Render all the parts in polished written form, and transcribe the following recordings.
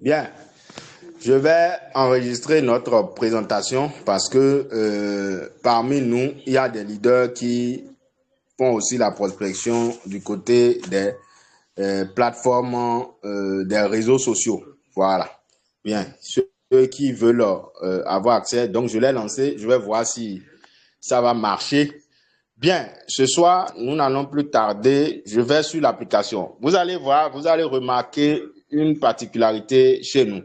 Bien, je vais enregistrer notre présentation parce que parmi nous, il y a des leaders qui font aussi la prospection du côté des plateformes, des réseaux sociaux. Voilà. Bien, ceux qui veulent avoir accès, donc je l'ai lancé, je vais voir si ça va marcher. Bien, ce soir, nous n'allons plus tarder. Je vais sur l'application. Vous allez voir, vous allez remarquer une particularité chez nous.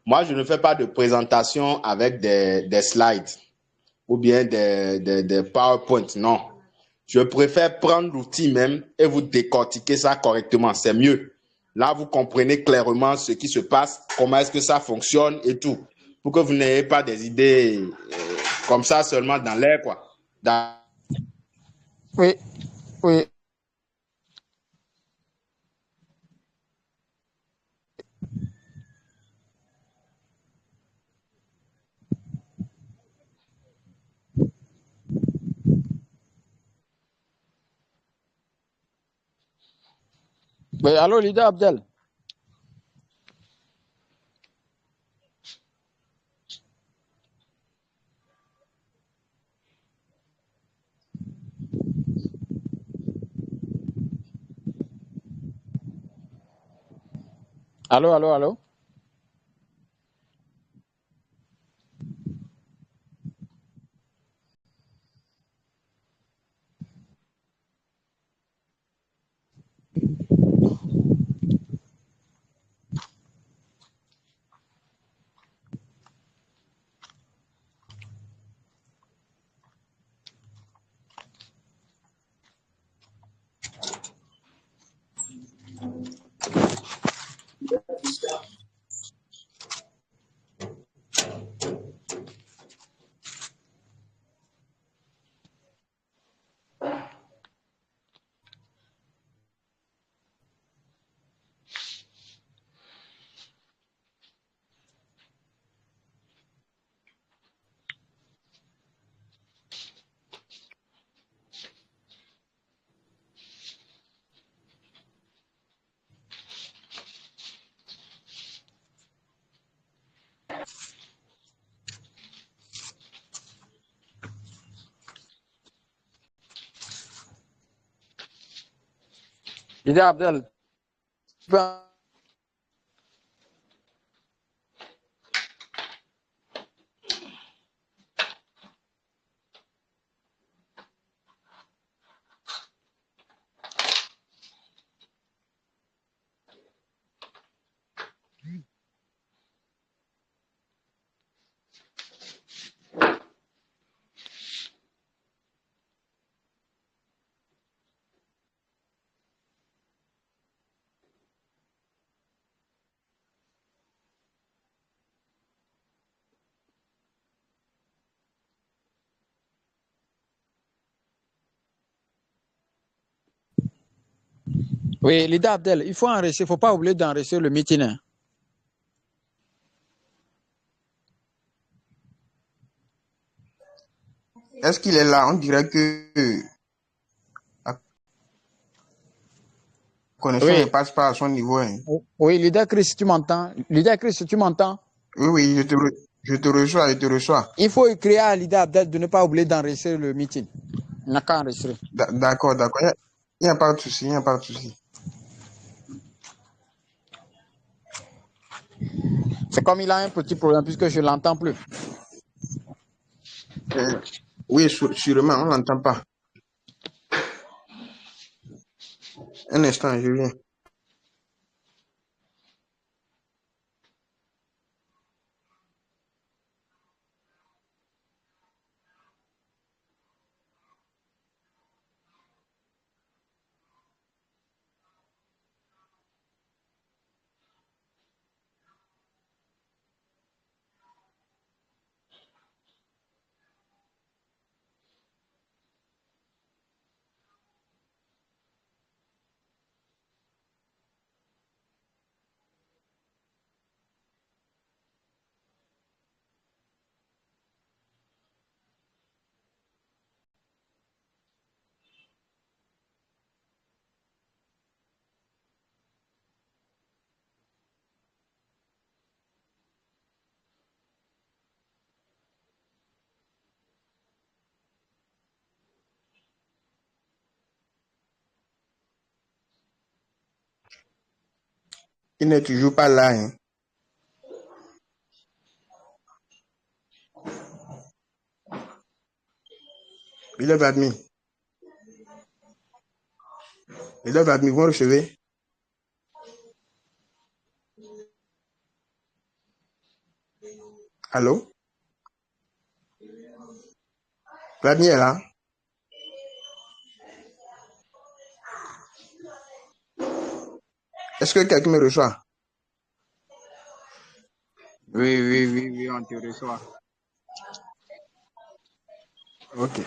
Moi, je ne fais pas de présentation avec des slides ou bien des PowerPoint. Non. Je préfère prendre l'outil même et vous décortiquer ça correctement. C'est mieux. Là, vous comprenez clairement ce qui se passe, comment est-ce que ça fonctionne et tout. Pour que vous n'ayez pas des idées comme ça seulement dans l'air, quoi. Oui, oui. Oui, allô, leader Abdel. Allô, allô, allô. Leader Abdel. Oui, leader Abdel, il faut enregistrer, il ne faut pas oublier d'enregistrer le meeting. Hein. Est-ce qu'il est là? On dirait que la connexion ne Oui. passe pas à son niveau. Hein. Oui, leader Chris, tu m'entends? Leader Chris, tu m'entends? Oui, oui, je te reçois, je te reçois. Il faut écrire à leader Abdel de ne pas oublier d'enregistrer le meeting. Il n'a qu'à enregistrer. D'accord, d'accord. Il n'y a pas de souci, il n'y a pas de souci. C'est comme il a un petit problème puisque je ne l'entends plus. Oui, sûrement, on ne l'entend pas. Un instant, je viens. Il n'est toujours pas là. Hein. Il est admis. Il est admis. Vous recevez. Allô? Vladimir est là. Est-ce que quelqu'un me reçoit? Oui, on te reçoit. Ok.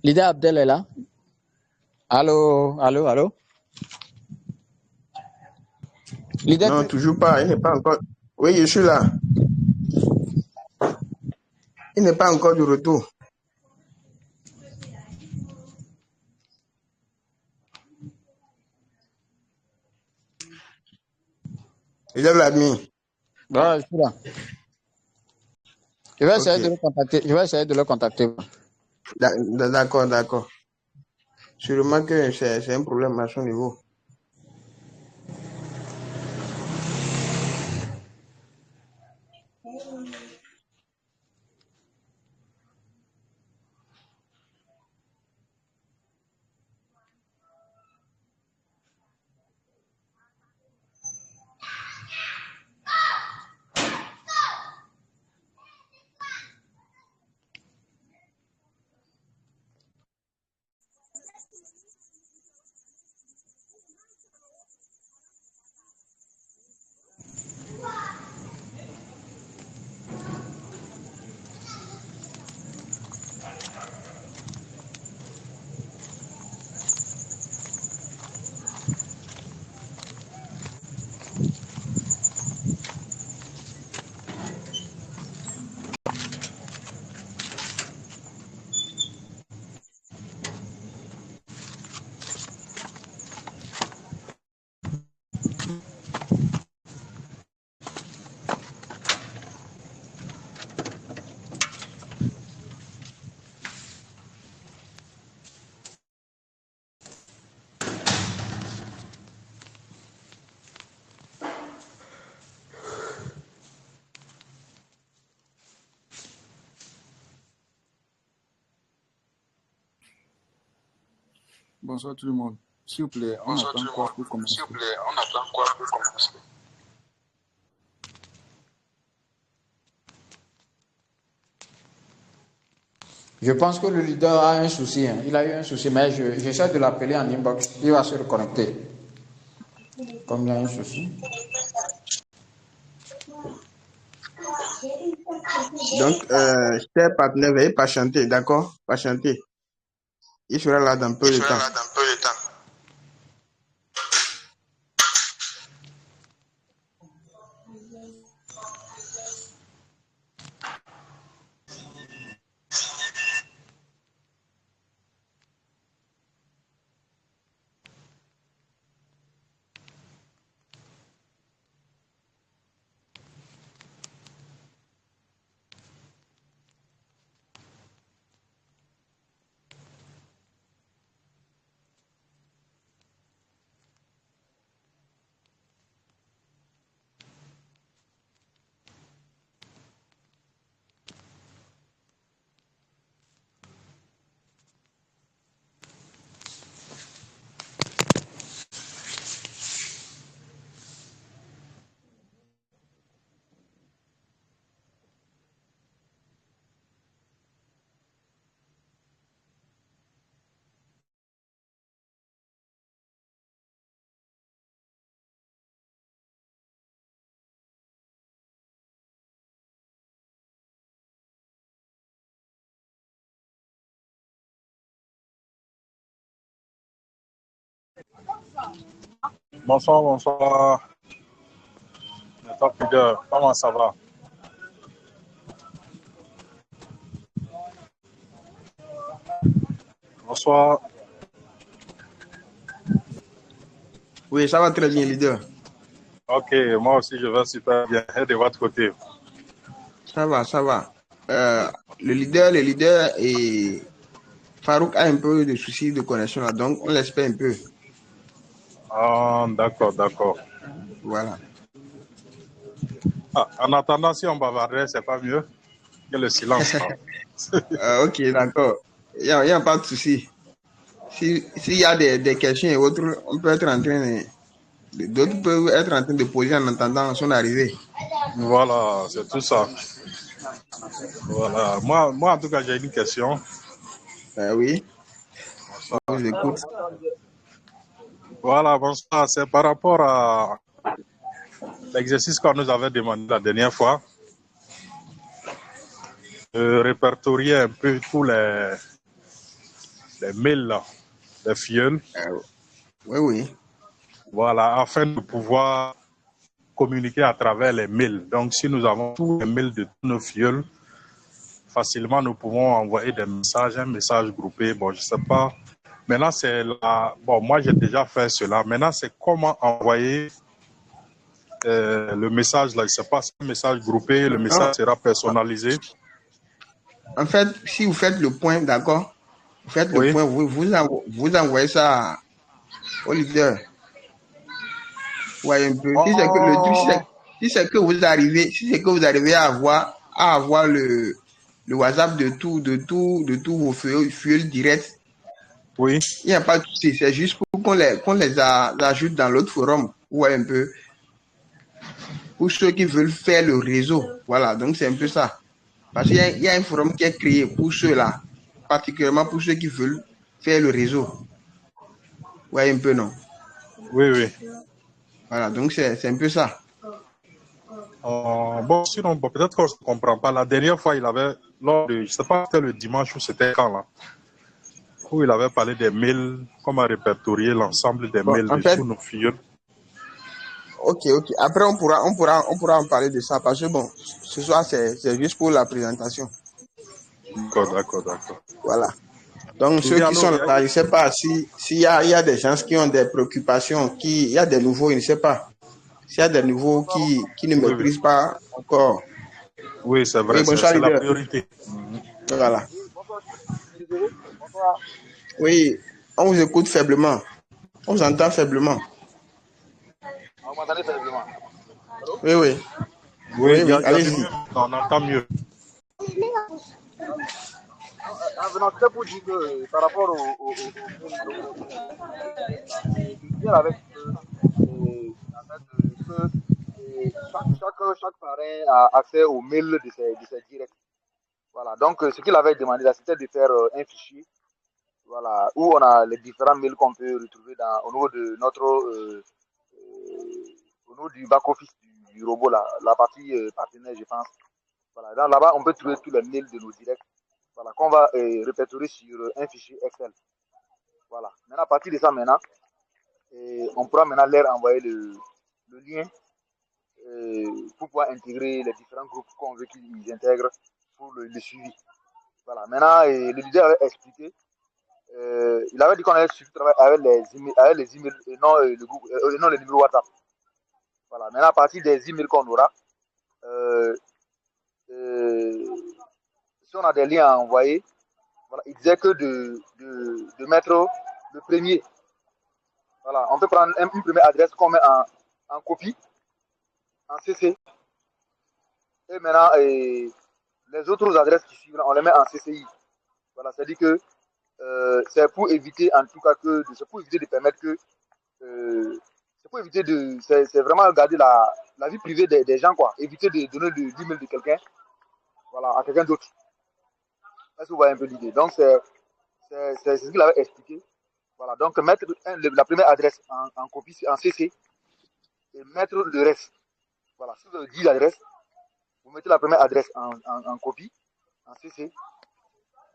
Leader Abdel est là. Allô. Leader, Non, toujours pas. Il n'est pas encore. Oui, je suis là. Il n'est pas encore de retour. Il est Vladimir. je suis là. Je vais essayer Ok. de le contacter. D'accord. Sûrement que c'est un problème à son niveau. Bonsoir tout le monde. S'il vous plaît, on Bonsoir tout attend le quoi monde. pour S'il commencer? vous plaît, on attend quoi pour commencer? Je pense que le leader a un souci. Hein. Il a eu un souci, mais j'essaie de l'appeler en inbox. Il va se reconnecter. Comme il a un souci. Donc, chers partenaires, veuillez patienter, d'accord? Patienter. Il sera là dans peu Il de sera temps. là dans peu de temps. Bonsoir, bonsoir. Le top leader, comment ça va? Bonsoir. Oui, ça va très bien, leader. Ok, moi aussi je vais super bien. Et de votre côté? Ça va, ça va. Le leader et Farouk a un peu de soucis de connexion là, donc on l'espère un peu. Ah, d'accord, d'accord. Voilà. Ah, en attendant, si on bavardait, c'est pas mieux que le silence. Ok, d'accord. Il y a pas de souci. S'il y a des questions et autres, on peut être en train d'autres peuvent être en train de poser en attendant son arrivée. Voilà, c'est tout ça. Voilà. Moi, en tout cas, j'ai une question. Oui, on vous écoute. Voilà, bonsoir. C'est par rapport à l'exercice qu'on nous avait demandé la dernière fois, de répertorier un peu tous les mails, là, les filleuls. Oui, oui. Voilà, afin de pouvoir communiquer à travers les mails. Donc, si nous avons tous les mails de tous nos filleuls, facilement nous pouvons envoyer des messages, un message groupé. Bon, je sais pas. Maintenant, c'est là. Bon, moi, j'ai déjà fait cela. Maintenant, c'est comment envoyer le message là. Je sais pas, c'est un message groupé, le message sera personnalisé. En fait, si vous faites le point, d'accord, vous faites le Oui. point, vous envoyez ça au leader. Ouais, un peu. Si c'est que le truc, si c'est que vous arrivez à avoir le WhatsApp de tous vos feuilles directs, Oui. il n'y a pas de souci. C'est juste pour qu'on les ajoute dans l'autre forum. Ouais, un peu. Pour ceux qui veulent faire le réseau. Voilà, donc c'est un peu ça. Parce qu'il y a un forum qui est créé pour ceux-là, particulièrement pour ceux qui veulent faire le réseau. Ouais, un peu, non? Oui, oui. Voilà, donc c'est un peu ça. Bon, sinon, bon, peut-être qu'on ne comprend pas. La dernière fois, il avait, lors de, je ne sais pas, c'était le dimanche ou c'était quand là, où il avait parlé des mails, comment répertorier l'ensemble des Bon, mails en de fait, tous nos filles. ok. Après, on pourra en parler de ça parce que bon, ce soir, c'est juste pour la présentation. D'accord. Voilà. Donc, ceux Oui, qui sont alors, là, je ne sais pas s'il y a des gens qui ont des préoccupations, il y a des nouveaux, je ne sais pas. S'il y a des nouveaux qui ne oui, maîtrisent pas encore. oui, c'est Oui, vrai, bonsoir, c'est la leader. priorité. Voilà. Oui, on vous écoute faiblement. On vous entend faiblement. Oui, oui. Oui, Oui, il y oui, a de allez-y. mieux, on entend mieux. Ah, non, c'était pour dire que par rapport direct là, le leader avait dit que, en fait, chaque parrain a accès au mail de ses directs. Voilà. Donc, ce qu'il avait demandé là, c'était de faire un fichier, voilà, où on a les différents mails qu'on peut retrouver au niveau de au niveau du back-office du robot, là, la partie partenaire, je pense. Voilà. Là-bas, on peut trouver tous les mails de nos directs, voilà, qu'on va répertorier sur un fichier Excel. Voilà. Maintenant, à partir de ça, maintenant, on pourra maintenant leur envoyer le lien pour pouvoir intégrer les différents groupes qu'on veut qu'ils intègrent pour le suivi. Voilà. Maintenant, le leader avait expliqué. Il avait dit qu'on allait suivre travail avec les emails et non, le groupe, non le numéro WhatsApp. Voilà. Maintenant, à partir des emails qu'on aura, si on a des liens à envoyer, voilà, il disait que de mettre le premier. Voilà. On peut prendre une première adresse qu'on met en copie, en CC. Et maintenant, les autres adresses qui suivent, on les met en CCI. Voilà, c'est-à-dire que c'est pour éviter, en tout cas, c'est pour éviter de permettre que. C'est pour éviter de. C'est vraiment garder la vie privée des gens, quoi. Éviter de donner l'email de quelqu'un, voilà, à quelqu'un d'autre. Est-ce que vous voyez un peu l'idée? Donc, c'est ce qu'il avait expliqué. Voilà, donc mettre la première adresse en copie, en CC, et mettre le reste. Voilà, si vous avez 10 adresses, vous mettez la première adresse en copie, en CC,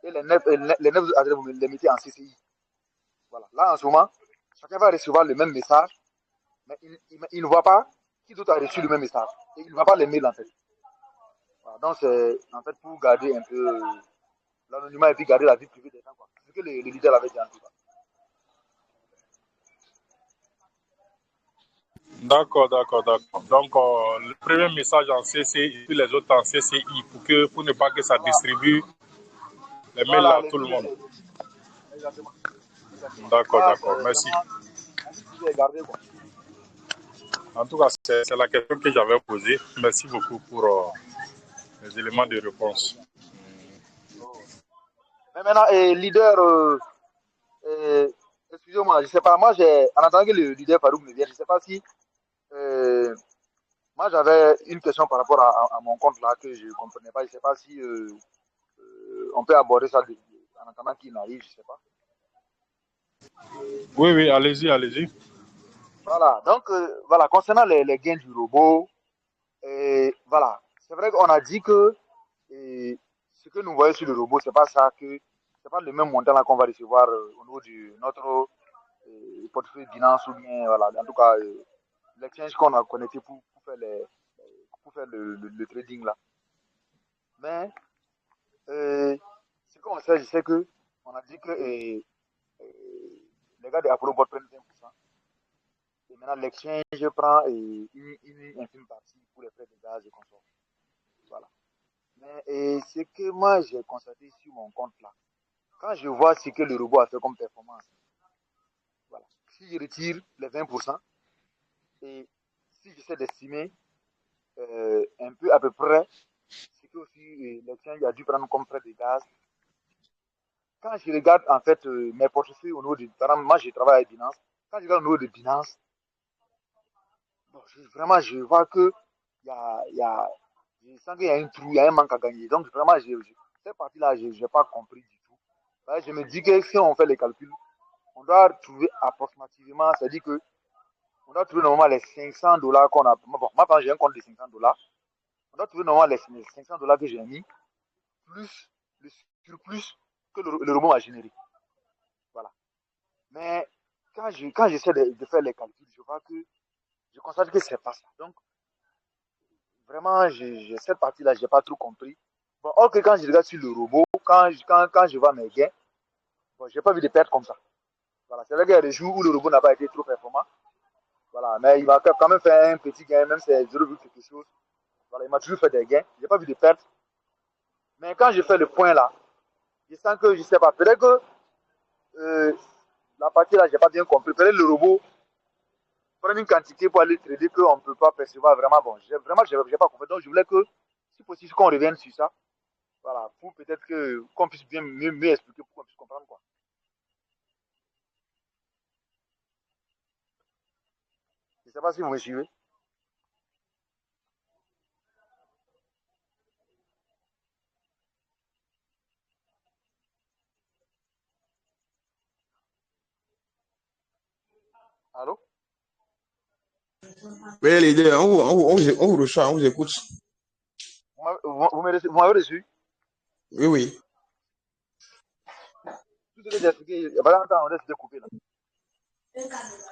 et les 9 adresses, vous les mettez en CCI. Voilà. Là, en ce moment, chacun va recevoir le même message, mais il ne voit pas qui d'autre a reçu le même message. Et il ne voit pas les mails, en fait. Voilà. Donc, c'est en fait pour garder un peu l'anonymat et puis garder la vie privée des gens. C'est ce que le leader avait dit en tout cas. D'accord, d'accord, d'accord. Donc, le premier message en CC et puis les autres en CCI pour ne pas que ça distribue les mails Voilà, à les tout le mails, monde. exactement. Exactement. D'accord, Là, d'accord. c'est Merci. vraiment la vie privée est gardée, quoi. En tout cas, c'est la question que j'avais posée. Merci beaucoup pour les éléments de réponse. Oh. Mais maintenant, leader, excusez-moi, je ne sais pas, moi, en attendant que le leader Farouk me vienne, je ne sais pas si. Moi, j'avais une question par rapport à mon compte là que je ne comprenais pas. Je ne sais pas si on peut aborder ça en attendant qu'il arrive, je ne sais pas. Oui, oui, allez-y, allez-y. Voilà, donc, voilà, concernant les gains du robot, voilà, c'est vrai qu'on a dit que ce que nous voyons sur le robot, c'est pas ça c'est pas le même montant là qu'on va recevoir au niveau de notre portefeuille Binance ou bien, voilà, en tout cas, l'exchange qu'on a connecté pour faire, pour faire le trading là. Mais, ce qu'on sait, je sais que on a dit que les gars de Apollo prennent 20%. Et maintenant, l'exchange prend une infime partie pour les frais de gaz et consorts. Voilà. Mais ce que moi j'ai constaté sur mon compte là, quand je vois ce que le robot a fait comme performance, voilà. Si je retire les 20% et si j'essaie d'estimer un peu à peu près ce que aussi l'exchange a dû prendre comme frais de gaz, quand je regarde en fait mes portefeuilles au niveau de. Par exemple, moi je travaille à Binance, quand je regarde au niveau de Binance, bon, vraiment je vois que je sens qu'il y a un trou, il y a un manque à gagner. Donc vraiment, cette partie-là, je n'ai pas compris du tout. Je me dis que si on fait les calculs, on doit trouver approximativement, c'est-à-dire que on doit trouver normalement les $500 qu'on a. Bon, moi, j'ai un compte de $500. On doit trouver normalement les $500 que j'ai mis, plus le surplus que le robot a généré. Voilà. Mais quand j'essaie de faire les calculs, je constate que c'est pas ça. Donc, vraiment, cette partie-là, je n'ai pas trop compris. Bon, or que quand je regarde sur le robot, quand je vois mes gains, bon, je n'ai pas vu de perte comme ça. Voilà, c'est vrai qu'il y a des jours où le robot n'a pas été trop performant. Voilà, mais il m'a quand même fait un petit gain, même si c'est 0, quelque chose. Voilà, il m'a toujours fait des gains. Je n'ai pas vu de perte. Mais quand je fais le point là, je sens que, je ne sais pas, peut-être que la partie là, je n'ai pas bien compris. Peut-être le robot prend une quantité pour aller trader qu'on ne peut pas percevoir vraiment. Bon, vraiment, je n'ai pas compris. Donc, je voulais que, si possible, qu'on revienne sur ça. Voilà, pour peut-être qu'on puisse mieux expliquer pour qu'on puisse comprendre quoi. Je ne sais pas si vous me suivez. Allô? Oui, les deux, on vous reçoit, on vous écoute. Vous m'avez reçu? Oui, oui. Tout ce que j'ai expliqué, il n'y a pas longtemps, on a décidé de couper là.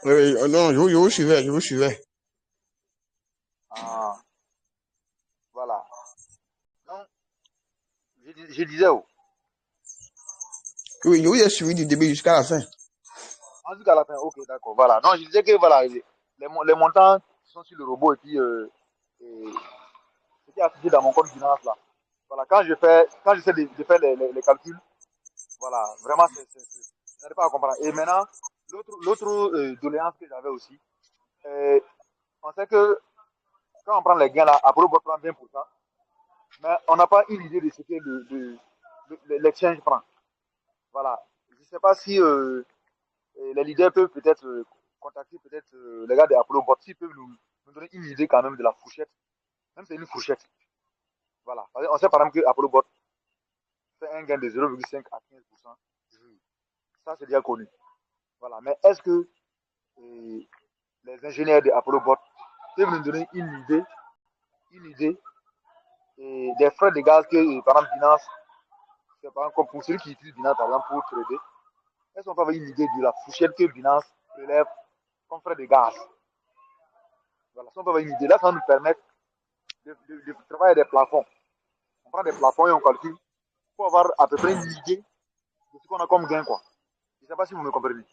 Oui, oui. Non, je vous suivais, je vous suivais. Ah, voilà. Donc, je disais, oh, Oui, je vous ai suivi du début jusqu'à la fin. jusqu'à la fin, ok, d'accord. Voilà. Non, je disais que voilà, les montants qui sont sur le robot et puis ce qui est affiché dans mon compte finance là. Voilà, quand j'essaie de faire les calculs, voilà, vraiment, je n'arrive pas à comprendre. Et maintenant, l'autre doléance que j'avais aussi, euh, on sait que quand on prend les gains là, Apollo Bot prend 20%, mais on n'a pas une idée de ce que l'exchange prend. Voilà. Je ne sais pas si les leaders peuvent peut-être contacter peut-être les gars de Apollo Bot, s'ils peuvent nous donner une idée quand même de la fourchette. Même si c'est une fourchette. Voilà. On sait par exemple que Apollo Bot fait un gain de 0,5 à 15%. Ça, c'est déjà connu. Voilà. Mais est-ce que les ingénieurs de Apollo Bot peuvent nous donner une idée des frais de gaz que, par exemple, Binance, par exemple, comme pour celui qui utilise Binance, par exemple, pour trader, est-ce qu'on peut avoir une idée de la fourchette que Binance prélève comme frais de gaz? Voilà, si on peut avoir une idée, là, ça va nous permettre de travailler des plafonds. On prend des plafonds et on calcule pour avoir à peu près une idée de ce qu'on a comme gain, quoi. Je ne sais pas si vous me comprenez.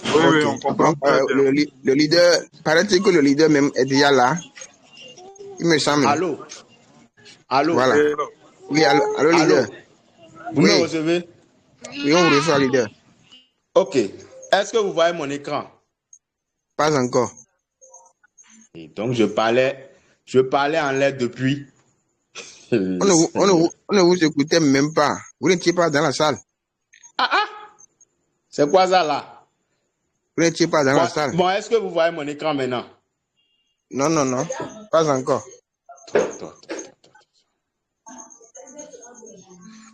Oui, oui, Ok. on comprend Donc, très bien. le leader, paraît-il que le leader même est déjà là. Il me semble. Allô? Allô? Voilà. Et, Oui, allô, leader. Allô? Vous me Oui, recevez? oui, on vous reçoit, leader. Ok. Est-ce que vous voyez mon écran? Pas encore. Et donc, je parlais en l'air depuis. Seigneur. On ne vous écoutait même pas. Vous n'étiez pas dans la salle. C'est quoi ça là? Vous n'étiez pas dans la salle. Bon, est-ce que vous voyez mon écran maintenant? Non, non, non. Pas encore.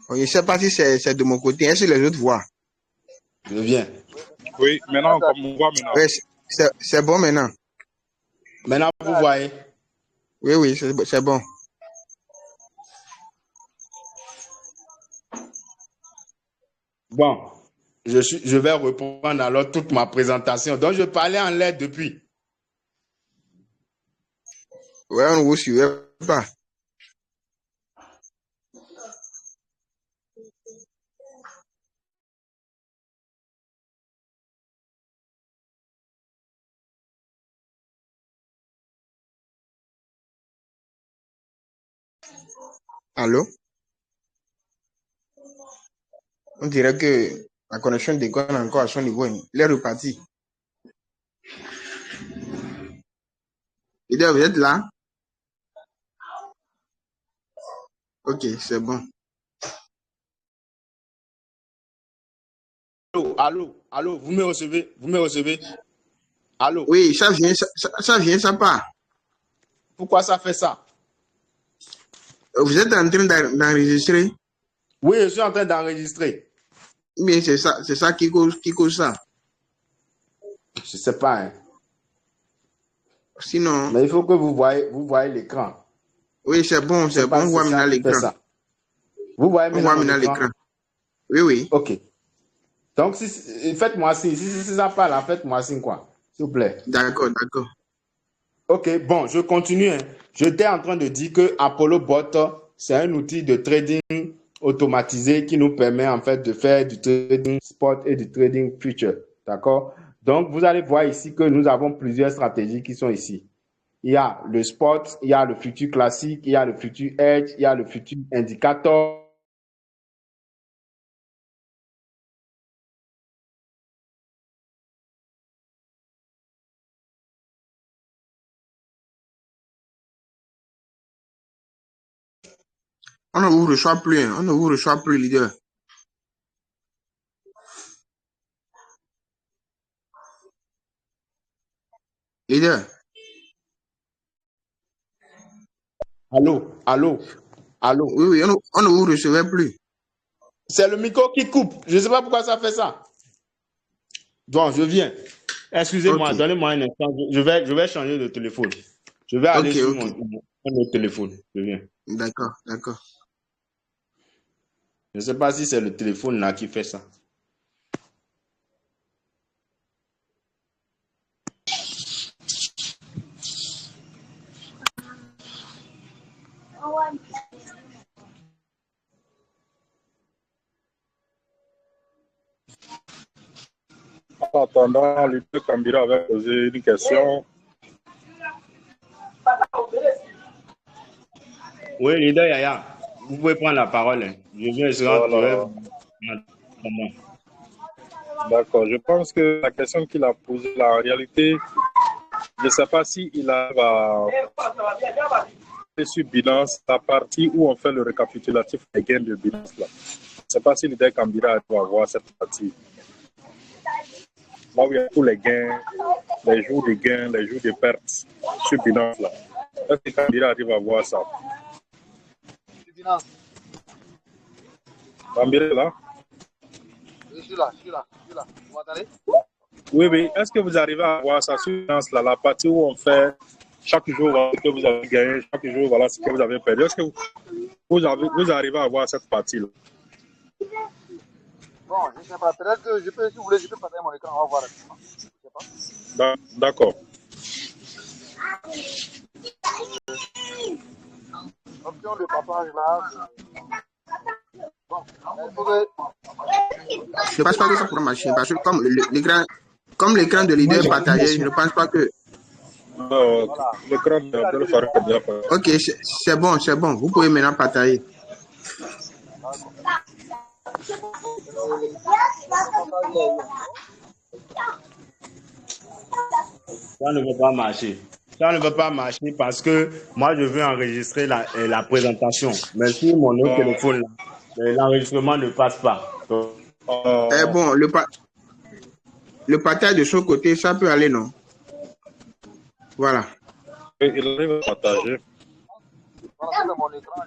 Bon, je ne sais pas si c'est de mon côté. Est-ce que les autres voient? Je viens. oui, maintenant, comme on voit maintenant. Oui, c'est bon maintenant. Maintenant, vous voyez. Oui, oui, c'est bon. Bon, je vais reprendre alors toute ma présentation. Donc, je parlais en l'air depuis. Oui, on ne vous suivait pas. Allô? On dirait que la connexion déconne encore à son niveau. Il est reparti. Leader, vous êtes là? Ok, c'est bon. Allô, allô, allô, vous me recevez? Vous me recevez? Allô? Oui, ça vient, ça part. Pourquoi ça fait ça? Vous êtes en train d'enregistrer? Oui, je suis en train d'enregistrer. Mais c'est ça qui cause ça. Je ne sais pas, hein. Sinon, Mais il faut que vous voyez l'écran. oui, c'est bon, Je ne sais c'est bon. pas On si c'est voit ça maintenant qui fait l'écran. ça. Vous voyez On maintenant voit mon maintenant écran? l'écran. Oui, oui. Ok. Donc, faites-moi signe. Si ça part là, faites-moi signe, quoi. S'il vous plaît. D'accord, d'accord. Ok, bon, je continue, hein. J'étais en train de dire que Apollo Bot, c'est un outil de trading automatisé qui nous permet en fait de faire du trading spot et du trading future. D'accord? Donc, vous allez voir ici que nous avons plusieurs stratégies qui sont ici. Il y a le spot, il y a le futur classique, il y a le futur edge, il y a le futur indicator. On ne vous reçoit plus, hein. On ne vous reçoit plus, leader. Leader. Allô, allô, allô. Oui, oui, on ne vous recevait plus. C'est le micro qui coupe. Je ne sais pas pourquoi ça fait ça. Bon, je viens. Excusez-moi, Ok, donnez-moi un instant. Je vais changer de téléphone. Je vais aller ok, sur ok. mon autre téléphone. Je viens. D'accord, d'accord. Je ne sais pas si c'est le téléphone là qui fait ça. En attendant, leader Kambira avait posé une question. Oui, leader Yaya, vous pouvez prendre la parole, hein. Je viens, je vais. Voilà. D'accord. Je pense que la question qu'il a posée, là, en réalité, je ne sais pas s'il arrive à sur Binance, la partie où on fait le récapitulatif des gains de Binance. Là. Je ne sais pas si leader Kambira va voir cette partie. Là où il y a tous les gains, les jours de gains, les jours de pertes sur Binance. Là. Est-ce que Kambira arrive à voir ça? Kambira est là? Je suis là, je suis là, je suis là. Vous m'entendez? Oui, oui. Est-ce que vous arrivez à voir ça sur Binance, là, la partie où on fait chaque jour voilà, ce que vous avez gagné, chaque jour voilà ce que vous avez perdu? Est-ce que vous arrivez à voir cette partie-là? Bon, je ne sais pas. Peut-être que je peux, si vous voulez, je peux partager mon écran. On va voir. Je ne sais pas. D'accord. Option de partage là. Bon, il faut que... Je ne pense pas que ça pourra marcher parce que comme l'écran de leader est partagé, je ne pense pas que... Voilà. L'écran de le faire bien. Ok, c'est bon, c'est bon. Vous pouvez maintenant partager. D'accord. Ça ne veut pas marcher. Ça ne veut pas marcher parce que moi, je veux enregistrer la présentation. Mais sur mon autre téléphone, l'enregistrement ne passe pas. Donc, Eh bon, le partage de son côté, ça peut aller, non? Voilà. Il arrive à partager. Voilà, c'est mon écran.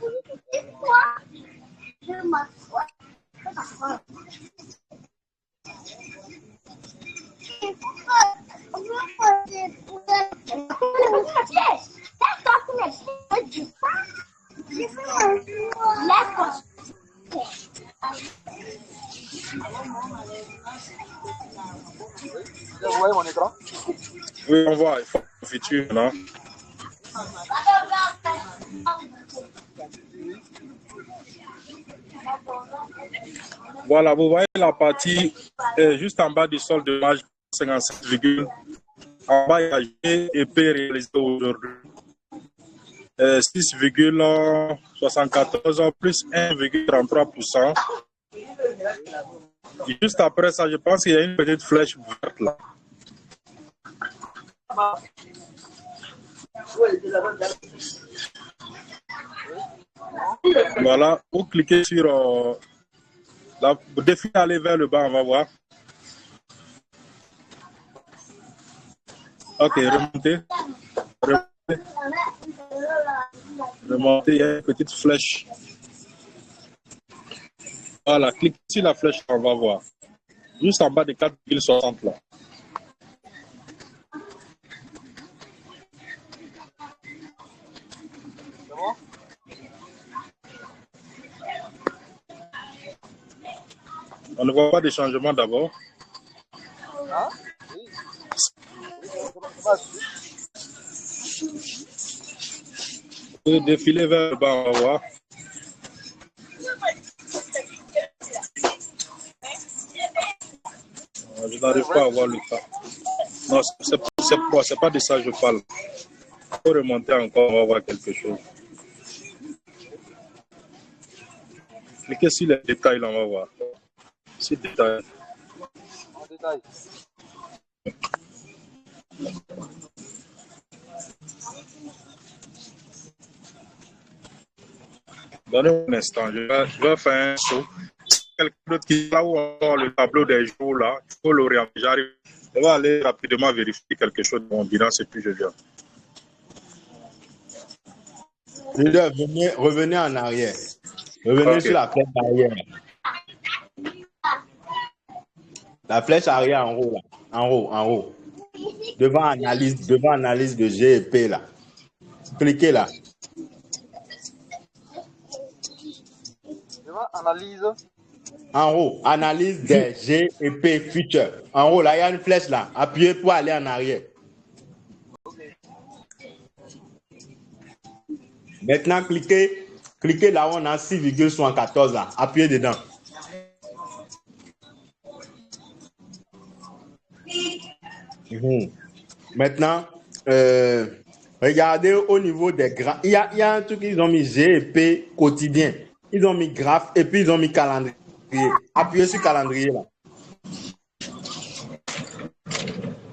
Vous voyez mon écran? Oui, on voit. Il faut le futur, non? Voilà, vous voyez la partie juste en bas du sol de page 57, en bas, il y a G et P réalisé aujourd'hui. 6,74 plus 1,33%. Juste après ça, je pense qu'il y a une petite flèche verte là. Voilà, vous cliquez sur vous défilez aller vers le bas, on va voir. Ok, remontez. Remontez, il y a une petite flèche. Voilà, cliquez sur la flèche, on va voir. Juste en bas de 4,60 là. C'est bon? On ne voit pas de changement d'abord. Hein? Oui. C'est pas sûr. Vous défilez vers le bas, on va voir. Je n'arrive pas à voir le temps. Non, c'est pas de ça que je parle. Il faut remonter encore, on va voir quelque chose. Cliquez sur les détails, là, on va voir. Sur les détails. En détail. Donnez-moi un instant, je vais faire un saut. Quelqu'un d'autre qui là où on voit le tableau des jours là, il faut l'orienter. J'arrive. Je vais aller rapidement vérifier quelque chose de mon bilan et puis je viens. Leader, revenez en arrière. Revenez Ok. sur la flèche arrière. La flèche arrière en haut, là. En haut. Devant analyse de G et P, là. Cliquez là. Devant analyse. En haut, analyse des G et P future. En haut, là, il y a une flèche là. Appuyez pour aller en arrière. Maintenant, cliquez là où on a 6,74 là. Appuyez dedans. Maintenant, regardez au niveau des graphes. Il y a un truc qu'ils ont mis G et P quotidien. Ils ont mis graphe et puis ils ont mis calendrier. Appuyez sur calendrier là.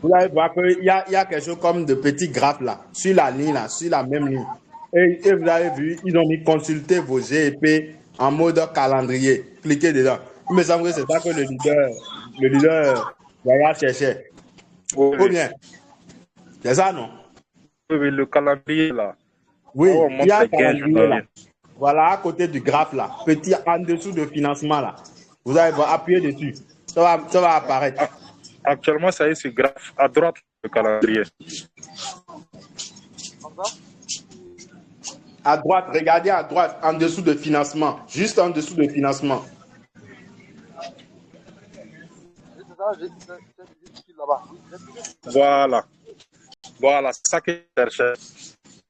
Vous allez voir qu'il y a quelque chose comme de petits graphes là, sur la ligne là, sur la même ligne. Et vous avez vu, ils ont mis consulter vos G et P en mode calendrier. Cliquez dedans. Il me semble que c'est ça que le leader Yaya cherchait. Oui, Ou bien, c'est ça, non? oui, le calendrier là. Oui, Oh, on il monte y a un les gains calendrier là. journaliers. Voilà, à côté du graphe là, petit en dessous de financement là. Vous allez voir, appuyez dessus. Ça va apparaître. Actuellement, ça y est, c'est graphe à droite le calendrier. Comme ça. À droite, regardez à droite, en dessous de financement. Juste en dessous de financement. C'est ça, j'ai là-bas. Voilà. Voilà, c'est ça que je cherchais.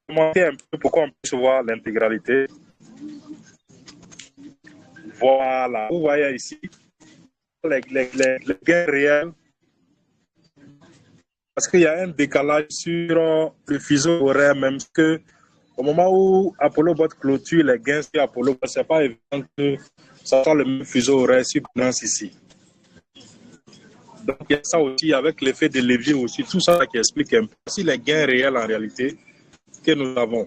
Monter un peu pour qu'on puisse voir l'intégralité. Voilà. Vous voyez ici les gains réels. Parce qu'il y a un décalage sur le fuseau horaire, même que au moment où Apollo Bot clôture les gains sur Apollo Bot, ce n'est pas évident que ça soit le même fuseau horaire sur Binance ici. Donc il y a ça aussi avec l'effet de levier aussi, tout ça qui explique un peu si les gains réels en réalité que nous avons.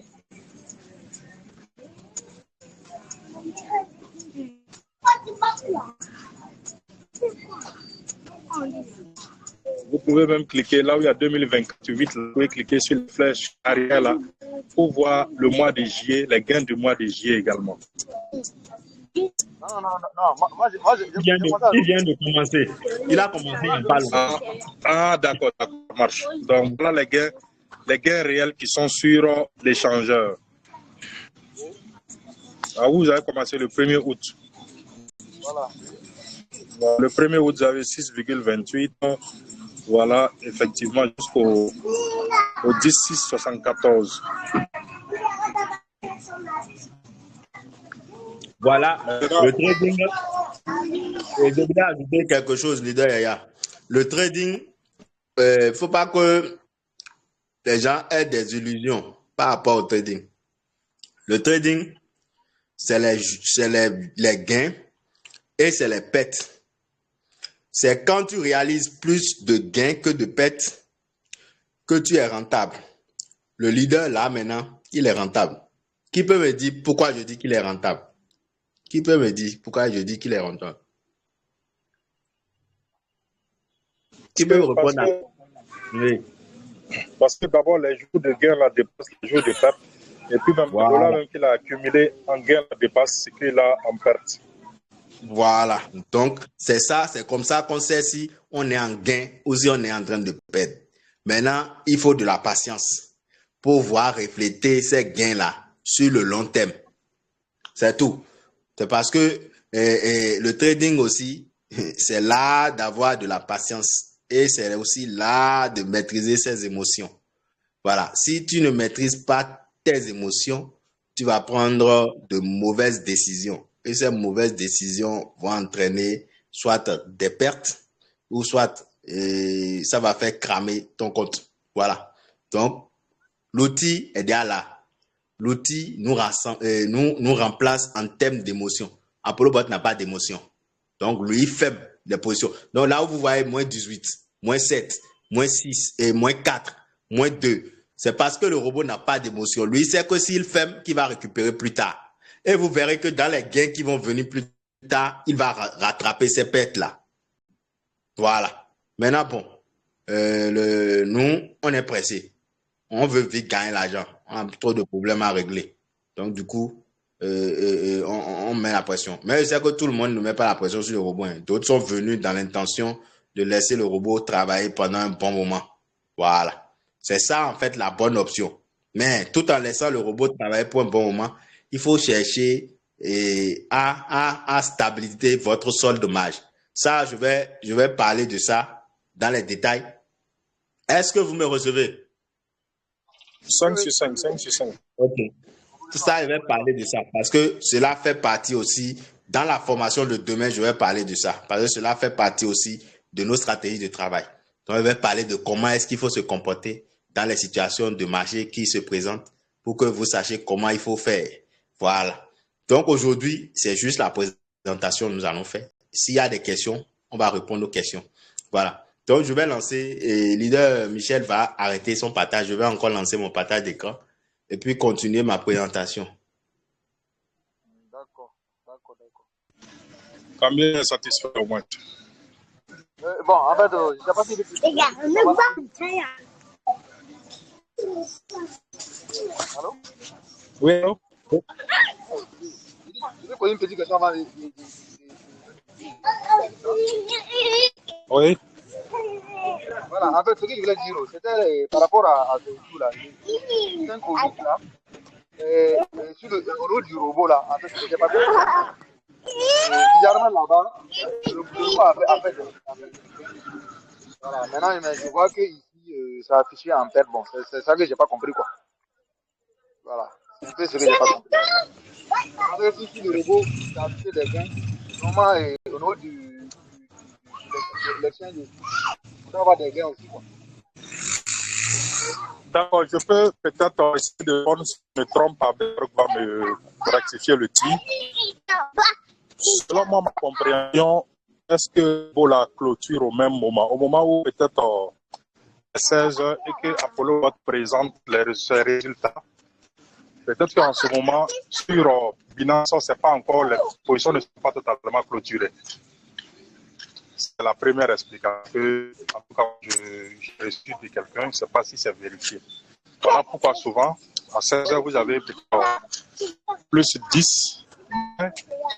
Vous pouvez même cliquer là où il y a 2028, vous pouvez cliquer sur la flèche arrière là pour voir le mois de juillet, les gains du mois de juillet également. Non. Moi, Il vient de commencer. Il a commencé il n'y a pas longtemps. D'accord, ça marche. Donc voilà les gains réels qui sont sur l'échangeur. Vous avez commencé le 1er août. Voilà. Le 1er août, vous avez 6,28. Voilà, effectivement, jusqu'au 10,674. Voilà, le trading. Et je voulais ajouter quelque chose, leader Yaya. Le trading, il ne faut pas que les gens aient des illusions par rapport au trading. Le trading, c'est les gains et c'est les pertes. C'est quand tu réalises plus de gains que de pertes que tu es rentable. Le leader, là, maintenant, il est rentable. Qui peut me dire pourquoi je dis qu'il est rentable? Qui peut me dire pourquoi je dis qu'il est rentable? Qui peut me répondre à... Oui. Parce que d'abord, les jours de gain la dépassent les jours de perte. Et puis même le dollar même qu'il a accumulé en gain la dépasse ce qu'il a en perte. Voilà. Donc, c'est ça, c'est comme ça qu'on sait si on est en gain ou si on est en train de perdre. Maintenant, il faut de la patience pour voir refléter ces gains-là sur le long terme. C'est tout. C'est parce que le trading aussi, c'est là d'avoir de la patience et c'est aussi là de maîtriser ses émotions. Voilà. Si tu ne maîtrises pas tes émotions, tu vas prendre de mauvaises décisions. Et ces mauvaises décisions vont entraîner soit des pertes ou soit ça va faire cramer ton compte. Voilà. Donc, l'outil est déjà là. L'outil nous remplace en termes d'émotion. Apollo Bot n'a pas d'émotion. Donc, lui, il faible des positions. Donc, là où vous voyez moins 18, moins 7, moins 6 et moins 4, moins 2, c'est parce que le robot n'a pas d'émotion. Lui, il sait que s'il ferme, qu'il va récupérer plus tard. Et vous verrez que dans les gains qui vont venir plus tard, il va rattraper ces pertes-là. Voilà. Maintenant, bon, nous, on est pressé. On veut vite gagner l'argent. On a trop de problèmes à régler. Donc, du coup, on met la pression. Mais je sais que tout le monde ne met pas la pression sur le robot. Hein. D'autres sont venus dans l'intention de laisser le robot travailler pendant un bon moment. Voilà. C'est ça, en fait, la bonne option. Mais tout en laissant le robot travailler pour un bon moment, il faut chercher à stabiliser votre solde marge. Ça, je vais parler de ça dans les détails. Est-ce que vous me recevez? 5 sur 5, 5 sur 5. Ok. Ça, je vais parler de ça parce que cela fait partie aussi, dans la formation de demain, je vais parler de ça parce que cela fait partie aussi de nos stratégies de travail. Donc, je vais parler de comment est-ce qu'il faut se comporter dans les situations de marché qui se présentent pour que vous sachiez comment il faut faire. Voilà. Donc, aujourd'hui, c'est juste la présentation que nous allons faire. S'il y a des questions, on va répondre aux questions. Voilà. Donc, je vais lancer et leader Michel va arrêter son partage. Je vais encore lancer mon partage d'écran et puis continuer ma présentation. D'accord. Combien est satisfait au moins? Bon, en fait, je ne sais pas si... Allô? Oui, allô? Je vais poser une petite question avant. Oui. Voilà, en fait, ce que je voulais dire, c'était par rapport à ce tout-là. C'est un Covid là. Sur au niveau du robot là, en fait, ce que j'ai pas compris. Bizarrement là-bas, le robot a fait voilà, maintenant, mais je vois que ici, ça affiché en perte. Bon, c'est ça que j'ai pas compris quoi. Voilà, c'est un peu ce que j'ai pas compris. Parce que si le robot a affiché des gains, normalement, au niveau de l'exchange, on doit avoir des gains aussi quoi. D'accord, je peux peut-être essayer de voir si je me trompe avec va me rectifier le tir. Selon moi, ma compréhension, est-ce que pour la clôture au moment où peut-être 16 heures et que Apollo présente ses résultats, peut-être qu'en ce moment, sur Binance, c'est pas encore, les positions ne sont pas totalement clôturées. C'est la première explication. En tout cas, je reçu de quelqu'un, je ne sais pas si c'est vérifié. Voilà pourquoi souvent, à 16 heures, vous avez plus 10.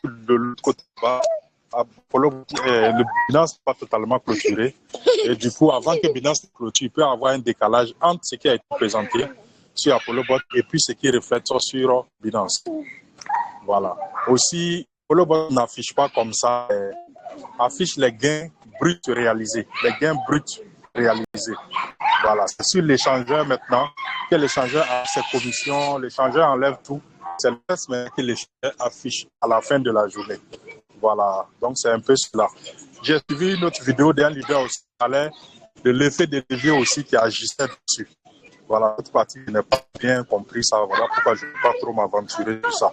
De l'autre côté, le Binance n'est pas totalement clôturé. Et du coup, avant que Binance se clôture, il peut y avoir un décalage entre ce qui a été présenté sur ApolloBot et puis ce qui reflète sur Binance. Voilà. Aussi, ApolloBot n'affiche pas comme ça, affiche les gains bruts réalisés. Les gains bruts réalisés. Voilà. C'est sur l'échangeur maintenant que l'échangeur a ses commissions, l'échangeur enlève tout. C'est le reste que l'échangeur affiche à la fin de la journée. Voilà. Donc, c'est un peu cela. J'ai suivi une autre vidéo d'un leader aussi de l'effet de levier aussi qui agissait dessus. Voilà. Cette partie, je n'ai pas bien compris ça. Voilà pourquoi je ne vais pas trop m'aventurer sur ça.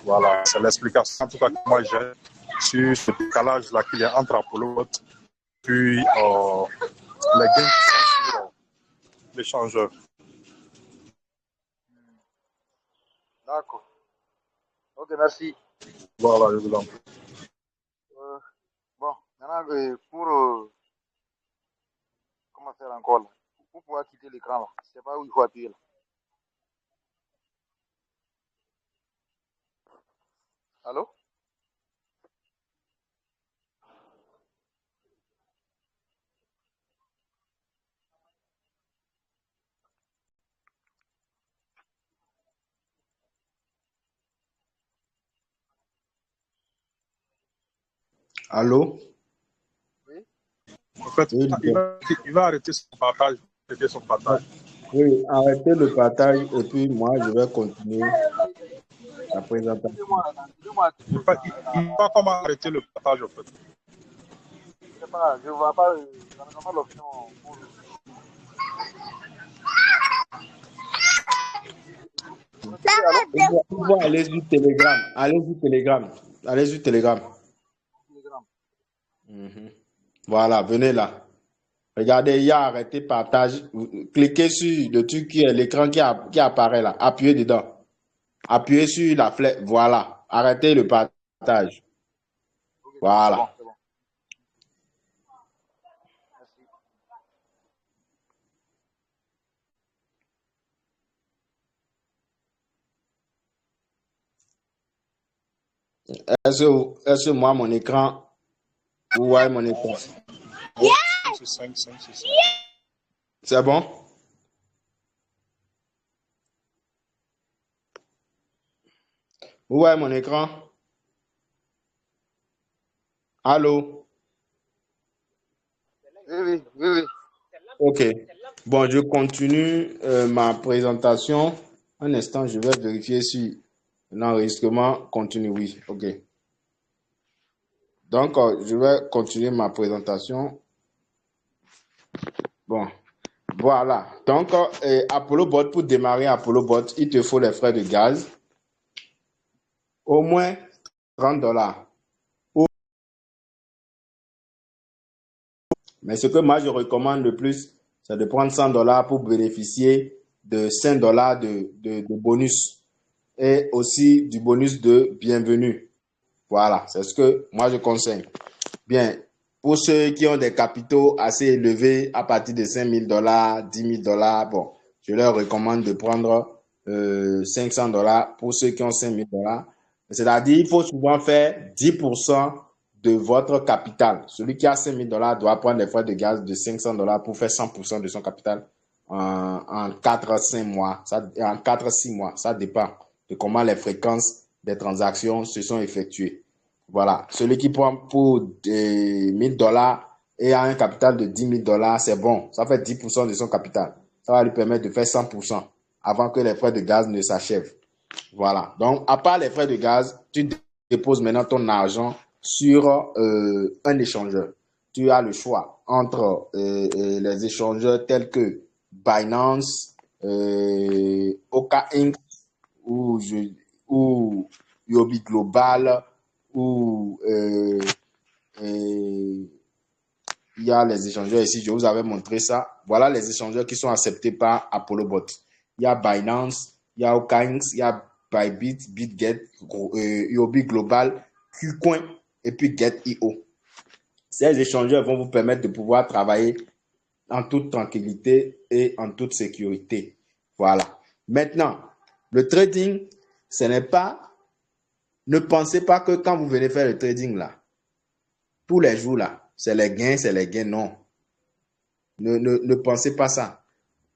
Voilà. C'est l'explication, en tout cas, que moi j'ai sur ce décalage-là qu'il y a entre ApolloBot puis les gains qui sont sur l'échangeur. D'accord. Ok, merci. Voilà, je vous en prie. Bon, maintenant, pour... comment faire encore là? Pour pouvoir quitter l'écran là, je ne sais pas où il faut appuyer là. Allô? Allô? Oui? En fait, Oui, il va arrêter son partage. Oui, arrêtez le partage et puis moi, je vais continuer la présentation. Il ne sait pas comment arrêter le partage, en fait. Je sais pas, je ne vois pas, l'option pour... On va aller sur Telegram. Allez sur Telegram. Allez sur Telegram. Voilà, venez là. Regardez, il y a arrêté partage. Cliquez sur le truc qui est l'écran qui apparaît là. Appuyez dedans. Appuyez sur la flèche. Voilà. Arrêtez le partage. Ok, c'est bon, Voilà. c'est bon. Merci. Est-ce que moi, mon écran, vous voyez mon écran? 5 sur 5, 5 sur 5. C'est bon? Vous voyez mon écran? Allô? Oui, oui, oui, oui. Ok. Bon, je continue ma présentation. Un instant, je vais vérifier si l'enregistrement continue. Oui, ok. Donc, je vais continuer ma présentation. Bon, voilà. Donc, Apollo Bot, pour démarrer Apollo Bot, il te faut les frais de gaz. Au moins $30. Mais ce que moi, je recommande le plus, c'est de prendre $100 pour bénéficier de $5 de bonus et aussi du bonus de bienvenue. Voilà, c'est ce que moi, je conseille. Bien, pour ceux qui ont des capitaux assez élevés à partir de $5,000, $10,000, bon, je leur recommande de prendre $500 pour ceux qui ont $5,000. C'est-à-dire, il faut souvent faire 10% de votre capital. Celui qui a $5,000 doit prendre des frais de gaz de $500 pour faire 100% de son capital en 4 à 5 mois, en 4 à 6 mois. Ça dépend de comment les fréquences des transactions se sont effectuées. Voilà, celui qui prend pour $1,000 et a un capital de $10,000, c'est bon. Ça fait 10% de son capital. Ça va lui permettre de faire 100% avant que les frais de gaz ne s'achèvent. Voilà. Donc, à part les frais de gaz, tu déposes maintenant ton argent sur un échangeur. Tu as le choix entre les échangeurs tels que Binance, OKX ou, ou Yobi Global ou il y a les échangeurs ici. Je vous avais montré ça. Voilà les échangeurs qui sont acceptés par Apollo Bot. Il y a Binance, il y a OKX, il y a Bybit, BitGet, Yobi Global, KuCoin et puis Get.io. Ces échangeurs vont vous permettre de pouvoir travailler en toute tranquillité et en toute sécurité. Voilà. Maintenant, le trading, ce n'est pas... Ne pensez pas que quand vous venez faire le trading là, tous les jours là, c'est les gains, non. Ne pensez pas ça.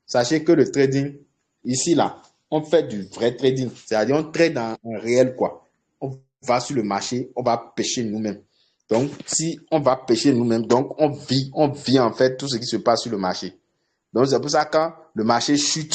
Sachez que le trading, ici là, on fait du vrai trading. C'est-à-dire on trade dans un réel quoi. On va sur le marché, on va pêcher nous-mêmes. Donc, si on va pêcher nous-mêmes, donc on vit en fait tout ce qui se passe sur le marché. Donc, c'est pour ça que quand le marché chute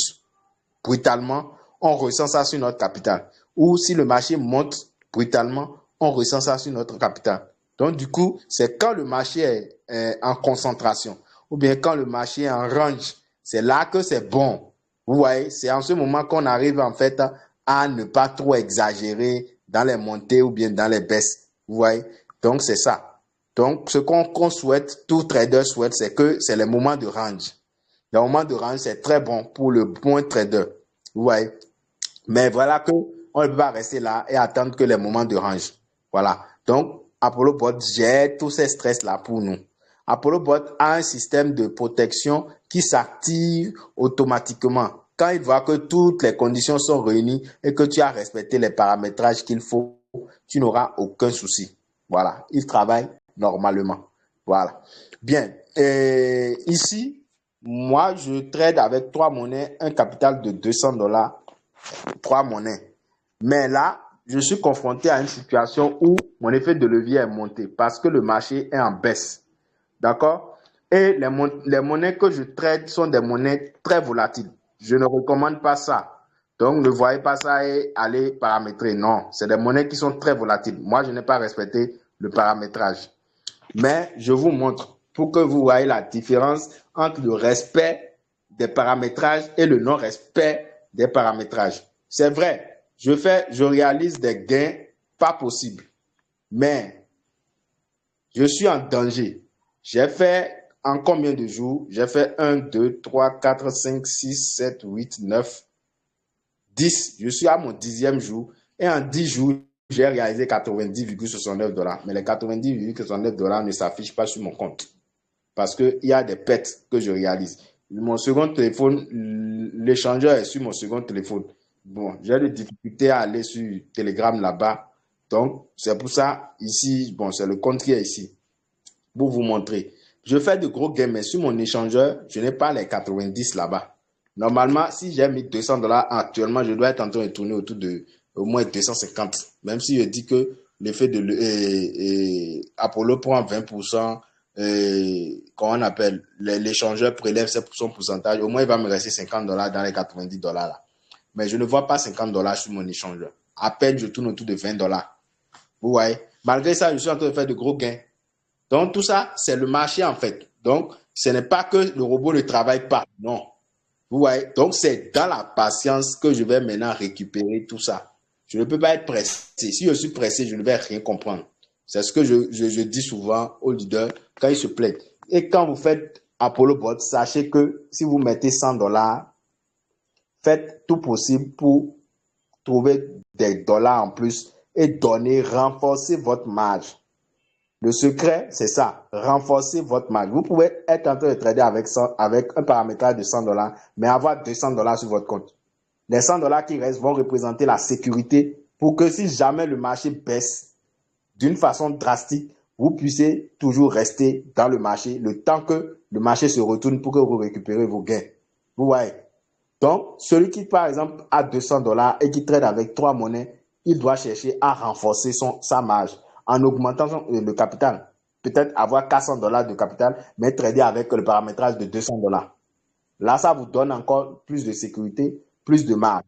brutalement, on ressent ça sur notre capital. Ou si le marché monte brutalement, on ressent ça sur notre capital. Donc, du coup, c'est quand le marché est en concentration ou bien quand le marché est en range, c'est là que c'est bon. Vous voyez, c'est en ce moment qu'on arrive en fait à ne pas trop exagérer dans les montées ou bien dans les baisses. Vous voyez, donc c'est ça. Donc, ce qu'on souhaite, tout trader souhaite, c'est que c'est les moments de range. Les moments de range, c'est très bon pour le bon trader. Vous voyez. Mais voilà que on ne peut pas rester là et attendre que les moments de range. Voilà. Donc, Apollo Bot gère tous ces stress-là pour nous. Apollo Bot a un système de protection qui s'active automatiquement. Quand il voit que toutes les conditions sont réunies et que tu as respecté les paramétrages qu'il faut, tu n'auras aucun souci. Voilà. Il travaille normalement. Voilà. Bien. Et ici, moi, je trade avec 3 monnaies, un capital de $200, 3 monnaies. Mais là, je suis confronté à une situation où mon effet de levier est monté parce que le marché est en baisse. D'accord? Et les monnaies que je trade sont des monnaies très volatiles. Je ne recommande pas ça. Donc, ne voyez pas ça et allez paramétrer. Non, c'est des monnaies qui sont très volatiles. Moi, je n'ai pas respecté le paramétrage. Mais je vous montre pour que vous voyez la différence entre le respect des paramétrages et le non-respect des paramétrages. C'est vrai, je réalise des gains pas possibles, mais je suis en danger. J'ai fait en combien de jours? J'ai fait 1, 2, 3, 4, 5, 6, 7, 8, 9, 10, je suis à mon 10e jour. Et en 10 jours, j'ai réalisé 90,69 $. Mais les 90,69 $ ne s'affichent pas sur mon compte. Parce qu'il y a des pertes que je réalise. Mon second téléphone, l'échangeur est sur mon second téléphone. Bon, j'ai des difficultés à aller sur Telegram là-bas. Donc, c'est pour ça, ici, bon, c'est le compte qui est ici. Pour vous montrer. Je fais de gros gains, mais sur mon échangeur, je n'ai pas les 90 là-bas. Normalement, si j'ai mis 200 $ actuellement, je dois être en train de tourner autour de au moins 250. Même si je dis que l'effet de Apollo prend 20%, comment on appelle, l'échangeur prélève son pourcentage, au moins il va me rester 50 $ dans les 90 $ là. Mais je ne vois pas 50 $ sur mon échangeur. À peine je tourne autour de 20 $. Vous voyez? Malgré ça, je suis en train de faire de gros gains. Donc, tout ça, c'est le marché en fait. Donc, ce n'est pas que le robot ne travaille pas. Non. Vous voyez? Donc, c'est dans la patience que je vais maintenant récupérer tout ça. Je ne peux pas être pressé. Si je suis pressé, je ne vais rien comprendre. C'est ce que je dis souvent aux leaders quand ils se plaignent. Et quand vous faites Apollo Bot, sachez que si vous mettez 100 $, faites tout possible pour trouver des dollars en plus et renforcer votre marge. Le secret, c'est ça, renforcer votre marge. Vous pouvez être en train de trader avec un paramétrage de 100 $, mais avoir 200 $ sur votre compte. Les 100 $ qui restent vont représenter la sécurité pour que si jamais le marché baisse d'une façon drastique, vous puissiez toujours rester dans le marché le temps que le marché se retourne pour que vous récupérez vos gains. Vous voyez? Donc, celui qui, par exemple, a 200 $ et qui trade avec 3 monnaies, il doit chercher à renforcer sa marge en augmentant le capital. Peut-être avoir 400 $ de capital, mais trader avec le paramétrage de 200 $. Là, ça vous donne encore plus de sécurité, plus de marge.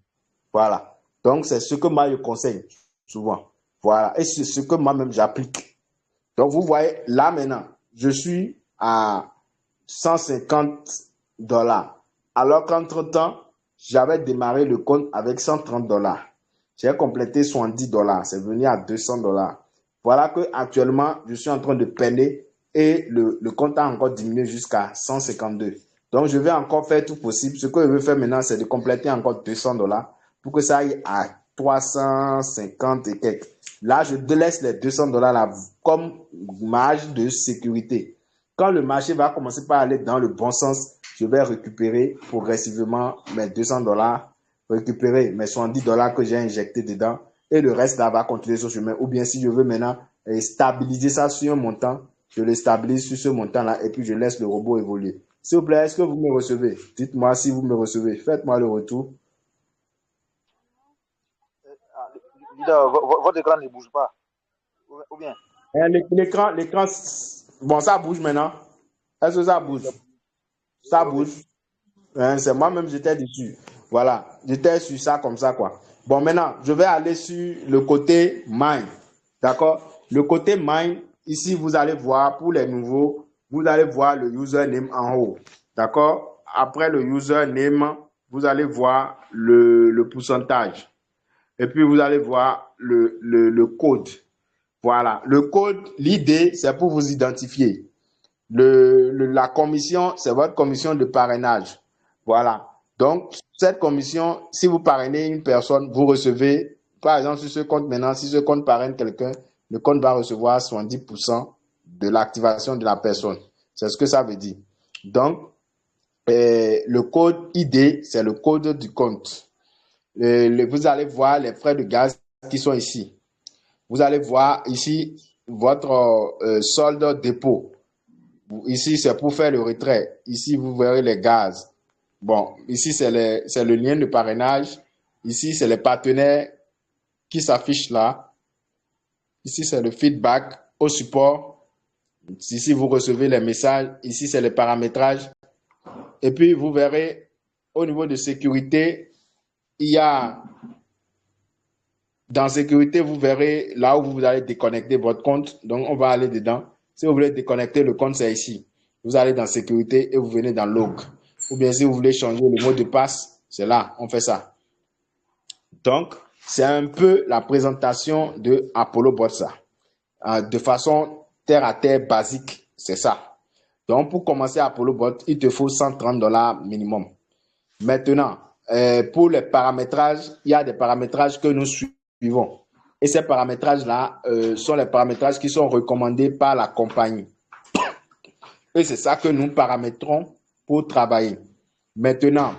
Voilà. Donc, c'est ce que moi, je conseille souvent. Voilà. Et c'est ce que moi-même, j'applique. Donc, vous voyez, là, maintenant, je suis à 150 $. Alors qu'entre-temps, j'avais démarré le compte avec 130 $. J'ai complété 70 $. C'est venu à 200 $. Voilà que actuellement, je suis en train de peiner et le compte a encore diminué jusqu'à 152. Donc, je vais encore faire tout possible. Ce que je veux faire maintenant, c'est de compléter encore 200 $ pour que ça aille à 350 et quelques. Là, je laisse les 200 $ là comme marge de sécurité. Quand le marché va commencer par aller dans le bon sens, je vais récupérer progressivement mes 200 $, récupérer mes 70 $ que j'ai injectés dedans et le reste là va continuer sur le chemin. Ou bien si je veux maintenant stabiliser ça sur un montant, je le stabilise sur ce montant-là et puis je laisse le robot évoluer. S'il vous plaît, est-ce que vous me recevez? Dites-moi si vous me recevez. Faites-moi le retour. Votre écran ne bouge pas. Ou bien? L'écran, bon, ça bouge maintenant. Est-ce que ça bouge? Ça bouge. C'est moi-même, j'étais dessus. Voilà, j'étais sur ça comme ça, quoi. Bon, maintenant, je vais aller sur le côté Mine. D'accord? Le côté Mine, ici, vous allez voir, pour les nouveaux, vous allez voir le username en haut. D'accord? Après le username, vous allez voir le pourcentage. Et puis, vous allez voir le code. Voilà. Le code, l'idée, c'est pour vous identifier. La commission, c'est votre commission de parrainage. Voilà. Donc, cette commission, si vous parrainez une personne, vous recevez, par exemple, sur ce compte maintenant, si ce compte parraine quelqu'un, le compte va recevoir 70% de l'activation de la personne. C'est ce que ça veut dire. Donc, le code ID, c'est le code du compte. Vous allez voir les frais de gaz qui sont ici. Vous allez voir ici votre solde dépôt. Ici, c'est pour faire le retrait. Ici, vous verrez les gaz. Bon, ici, c'est le lien de parrainage. Ici, c'est les partenaires qui s'affichent là. Ici, c'est le feedback au support. Ici, vous recevez les messages. Ici, c'est les paramétrages. Et puis, vous verrez, au niveau de sécurité, il y a... Dans sécurité, vous verrez là où vous allez déconnecter votre compte. Donc, on va aller dedans. Si vous voulez déconnecter le compte, c'est ici. Vous allez dans sécurité et vous venez dans log. Ou bien si vous voulez changer le mot de passe, c'est là, on fait ça. Donc, c'est un peu la présentation de Apollo Botsa. De façon terre à terre basique, c'est ça. Donc, pour commencer Apollo Bot, il te faut 130 $ minimum. Maintenant, pour les paramétrages, il y a des paramétrages que nous suivons. Et ces paramétrages-là sont les paramétrages qui sont recommandés par la compagnie. Et c'est ça que nous paramétrons pour travailler. Maintenant,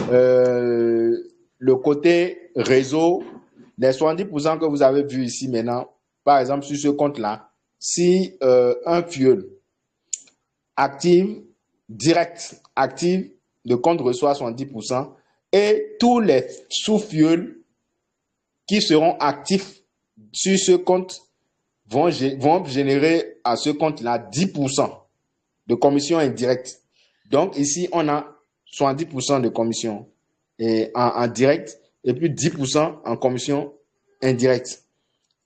le côté réseau, les 70% que vous avez vu ici maintenant, par exemple sur ce compte-là, si un fuel active, le compte reçoit 70% et tous les sous-fuels qui seront actifs sur ce compte vont générer à ce compte-là 10% de commission indirecte. Donc ici, on a 70% de commission en direct et puis 10% en commission indirecte.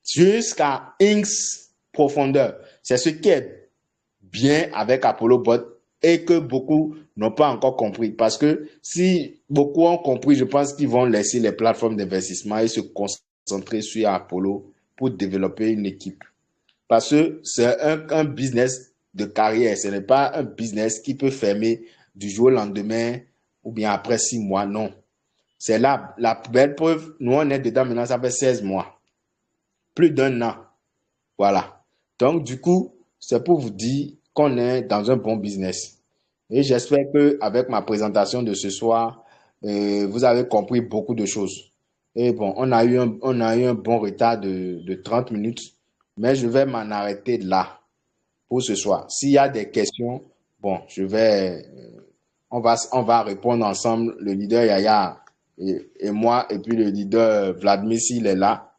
Jusqu'à X profondeur. C'est ce qui est bien avec Apollo Bot et que beaucoup n'ont pas encore compris. Parce que si beaucoup ont compris, je pense qu'ils vont laisser les plateformes d'investissement et se concentrer sur Apollo pour développer une équipe. Parce que c'est un business de carrière. Ce n'est pas un business qui peut fermer du jour au lendemain ou bien après 6 mois. Non. C'est là la belle preuve. Nous, on est dedans maintenant, ça fait 16 mois. Plus d'1 an. Voilà. Donc, du coup, c'est pour vous dire qu'on est dans un bon business. Et j'espère qu'avec ma présentation de ce soir, vous avez compris beaucoup de choses. Et bon, on a eu un bon retard de 30 minutes, mais je vais m'en arrêter là pour ce soir. S'il y a des questions, bon, on va répondre ensemble, le leader Yaya et moi, et puis le leader Vladimir, s'il est là,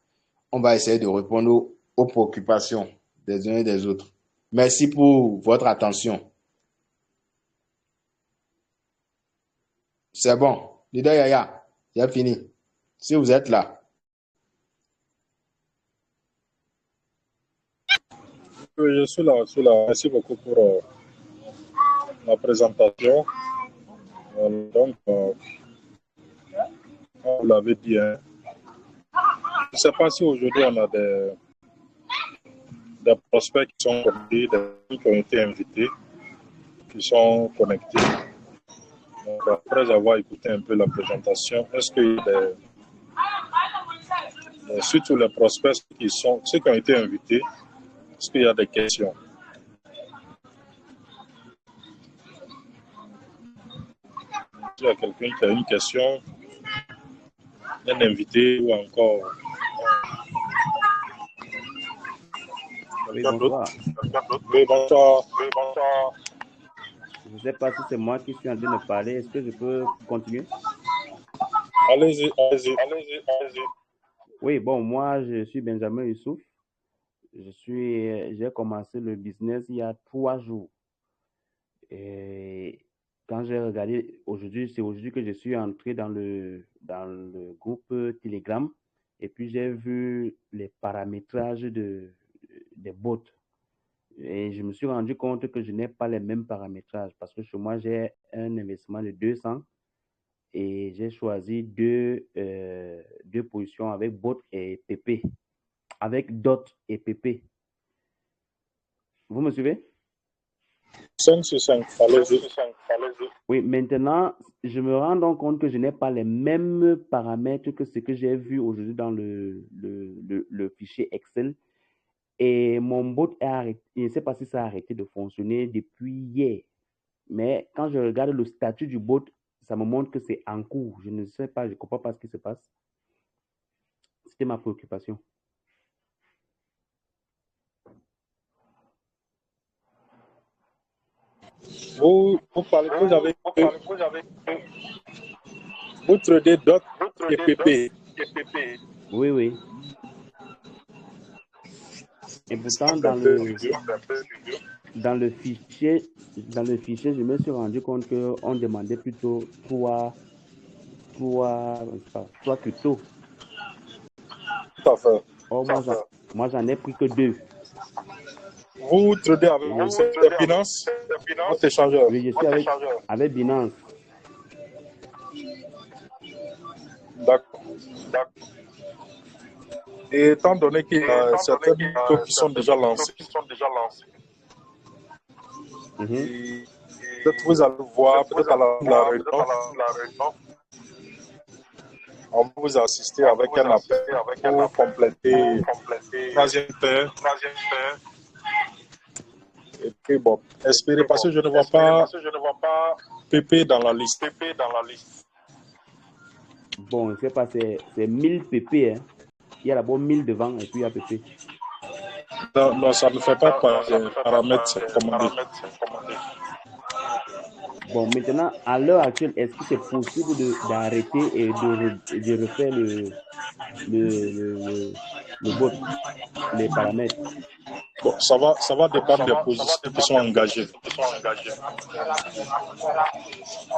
on va essayer de répondre aux préoccupations des uns et des autres. Merci pour votre attention. C'est bon. Leader Yaya, j'ai fini. Si vous êtes là. Oui, je suis là, Merci beaucoup pour la présentation. Donc, on l'avait dit, hein. Je ne sais pas si aujourd'hui on a des prospects qui sont connectés, des qui ont été invités, qui sont connectés. Donc, après avoir écouté un peu la présentation, est-ce qu'il y a surtout les prospects ceux qui ont été invités, est-ce qu'il y a des questions? S'il y a quelqu'un qui a une question, un invité ou encore Oui, bonsoir. Oui, bonsoir. Je ne sais pas si c'est moi qui suis en train de parler. Est-ce que je peux continuer? Allez-y. Oui, bon, moi, je suis Benjamin Youssouf. J'ai commencé le business il y a 3 jours. Et quand j'ai regardé c'est aujourd'hui que je suis entré dans le groupe Telegram. Et puis, j'ai vu les paramétrages des bots. Et je me suis rendu compte que je n'ai pas les mêmes paramétrages parce que chez moi, j'ai un investissement de 200 et j'ai choisi deux positions avec bot et PP, avec dot et PP. Vous me suivez? 5 sur 5, allez-y. Oui, maintenant, je me rends donc compte que je n'ai pas les mêmes paramètres que ce que j'ai vu aujourd'hui dans le fichier Excel. Et mon bot est arrêté. Je ne sais pas si ça a arrêté de fonctionner depuis hier. Mais quand je regarde le statut du bot, ça me montre que c'est en cours. Je ne sais pas, je ne comprends pas ce qui se passe. C'était ma préoccupation. Vous tradez DOT et PP. Oui. Et pourtant, dans le fichier, je me suis rendu compte qu'on demandait plutôt 3 cryptos. Tout à fait. Or, moi, j'en ai pris que 2. Vous tradez avec Binance, votre échangeur? Oui, je suis avec Binance. D'accord. Et étant donné qu'il y a certains cryptos qui sont déjà lancés, peut-être vous allez voir, peut-être à la réunion, On peut vous assister avec un appel pour compléter troisième paire. Et puis bon, espérez parce que je ne vois pas PP dans la liste. Bon, je ne sais pas, c'est 1000 pp. Hein. Il y a d'abord 1000 devant et puis il y a pp. Non, ça ne fait pas des paramètres commandés. Bon, maintenant, à l'heure actuelle, est-ce que c'est possible d'arrêter et de refaire le bot, les paramètres? Bon, ça va dépendre des positions qui sont engagées.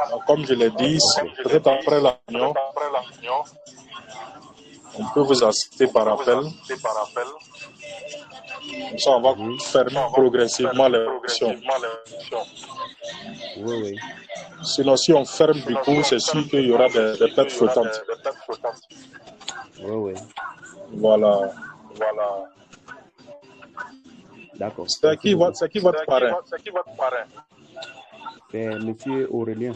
Alors, comme je l'ai dit, peut-être après la réunion, on peut vous assister par appel. Comme ça, on va fermer progressivement les options. Oui. Sinon, si on ferme du coup, c'est sûr qu'il y aura des pertes flottantes. Oui. Voilà. D'accord. C'est qui votre parrain? C'est monsieur Aurélien.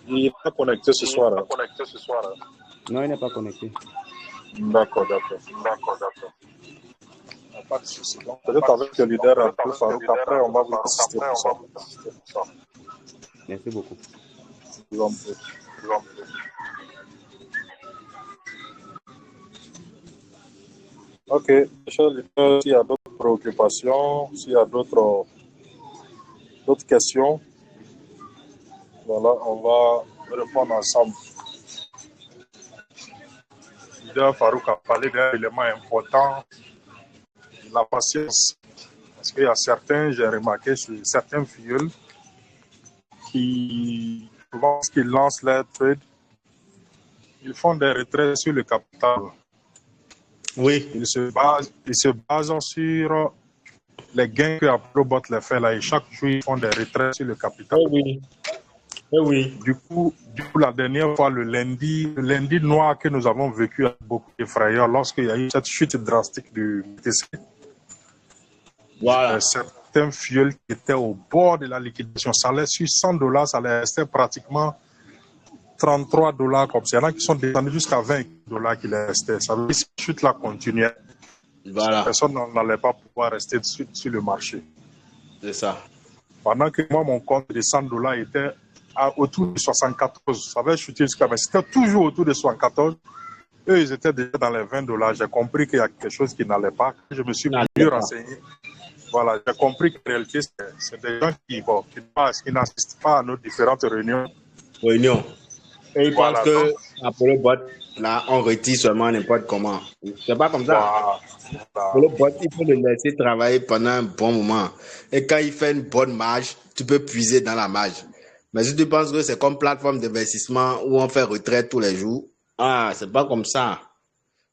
Il n'est pas connecté ce soir. Non, il n'est pas connecté. D'accord. Pas de souci. Peut-être avec le leader un peu Farouk, après on va vous assister pour ça. Merci beaucoup. Je vous en prie. Ok, cher leader, s'il y a d'autres préoccupations, s'il y a d'autres questions, voilà, on va répondre ensemble. Le leader Farouk a parlé d'un élément important, la patience. Parce qu'il y a certains, j'ai remarqué sur certains fioles qui, lorsqu'ils lancent leur trade, ils font des retraits sur le capital. Oui. Ils se basent sur les gains que Aprobot les fait là. Et chaque jour, ils font des retraits sur le capital. Oui. Du coup, la dernière fois, le lundi noir que nous avons vécu avec beaucoup de frayeurs, lorsqu'il y a eu cette chute drastique du BTC, voilà. Certains fioles qui étaient au bord de la liquidation, ça allait sur $100, ça allait rester pratiquement $33 comme ça. Il y en a qui sont descendus jusqu'à $20 qui les restaient. Ça veut dire que cette chute-là continuait. Voilà. Personne n'allait pas pouvoir rester sur le marché. C'est ça. Pendant que moi, mon compte de $100 était autour de 74. Ça avait chuté jusqu'à... Mais c'était toujours autour de 74. Eux, ils étaient déjà dans les $20. J'ai compris qu'il y a quelque chose qui n'allait pas. Je me suis mieux renseigné. Voilà, j'ai compris qu'en réalité, c'est des gens qui n'assistent pas à nos différentes réunions. Et ils pensent que Apollo Bot, là, on retire seulement n'importe comment. C'est pas comme ça. Apollo Bot, il faut le laisser travailler pendant un bon moment. Et quand il fait une bonne marge, tu peux puiser dans la marge. Mais si tu penses que c'est comme plateforme d'investissement où on fait retraite tous les jours, c'est pas comme ça.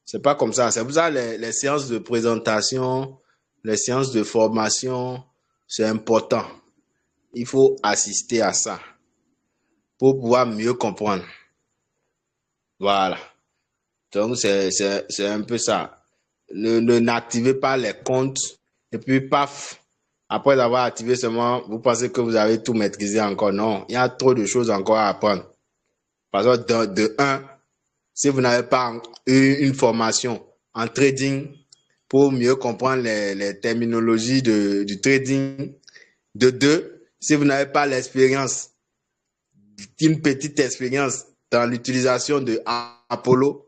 C'est pas comme ça. C'est pour ça les séances de présentation, les séances de formation, c'est important. Il faut assister à ça pour pouvoir mieux comprendre. Voilà. Donc, c'est un peu ça. N'activez pas les comptes et puis paf, après avoir activé seulement, vous pensez que vous avez tout maîtrisé encore. Non, il y a trop de choses encore à apprendre. Par exemple, de 1, si vous n'avez pas eu une formation en trading pour mieux comprendre les terminologies du trading. De 2, si vous n'avez pas l'expérience, une petite expérience dans l'utilisation de Apollo,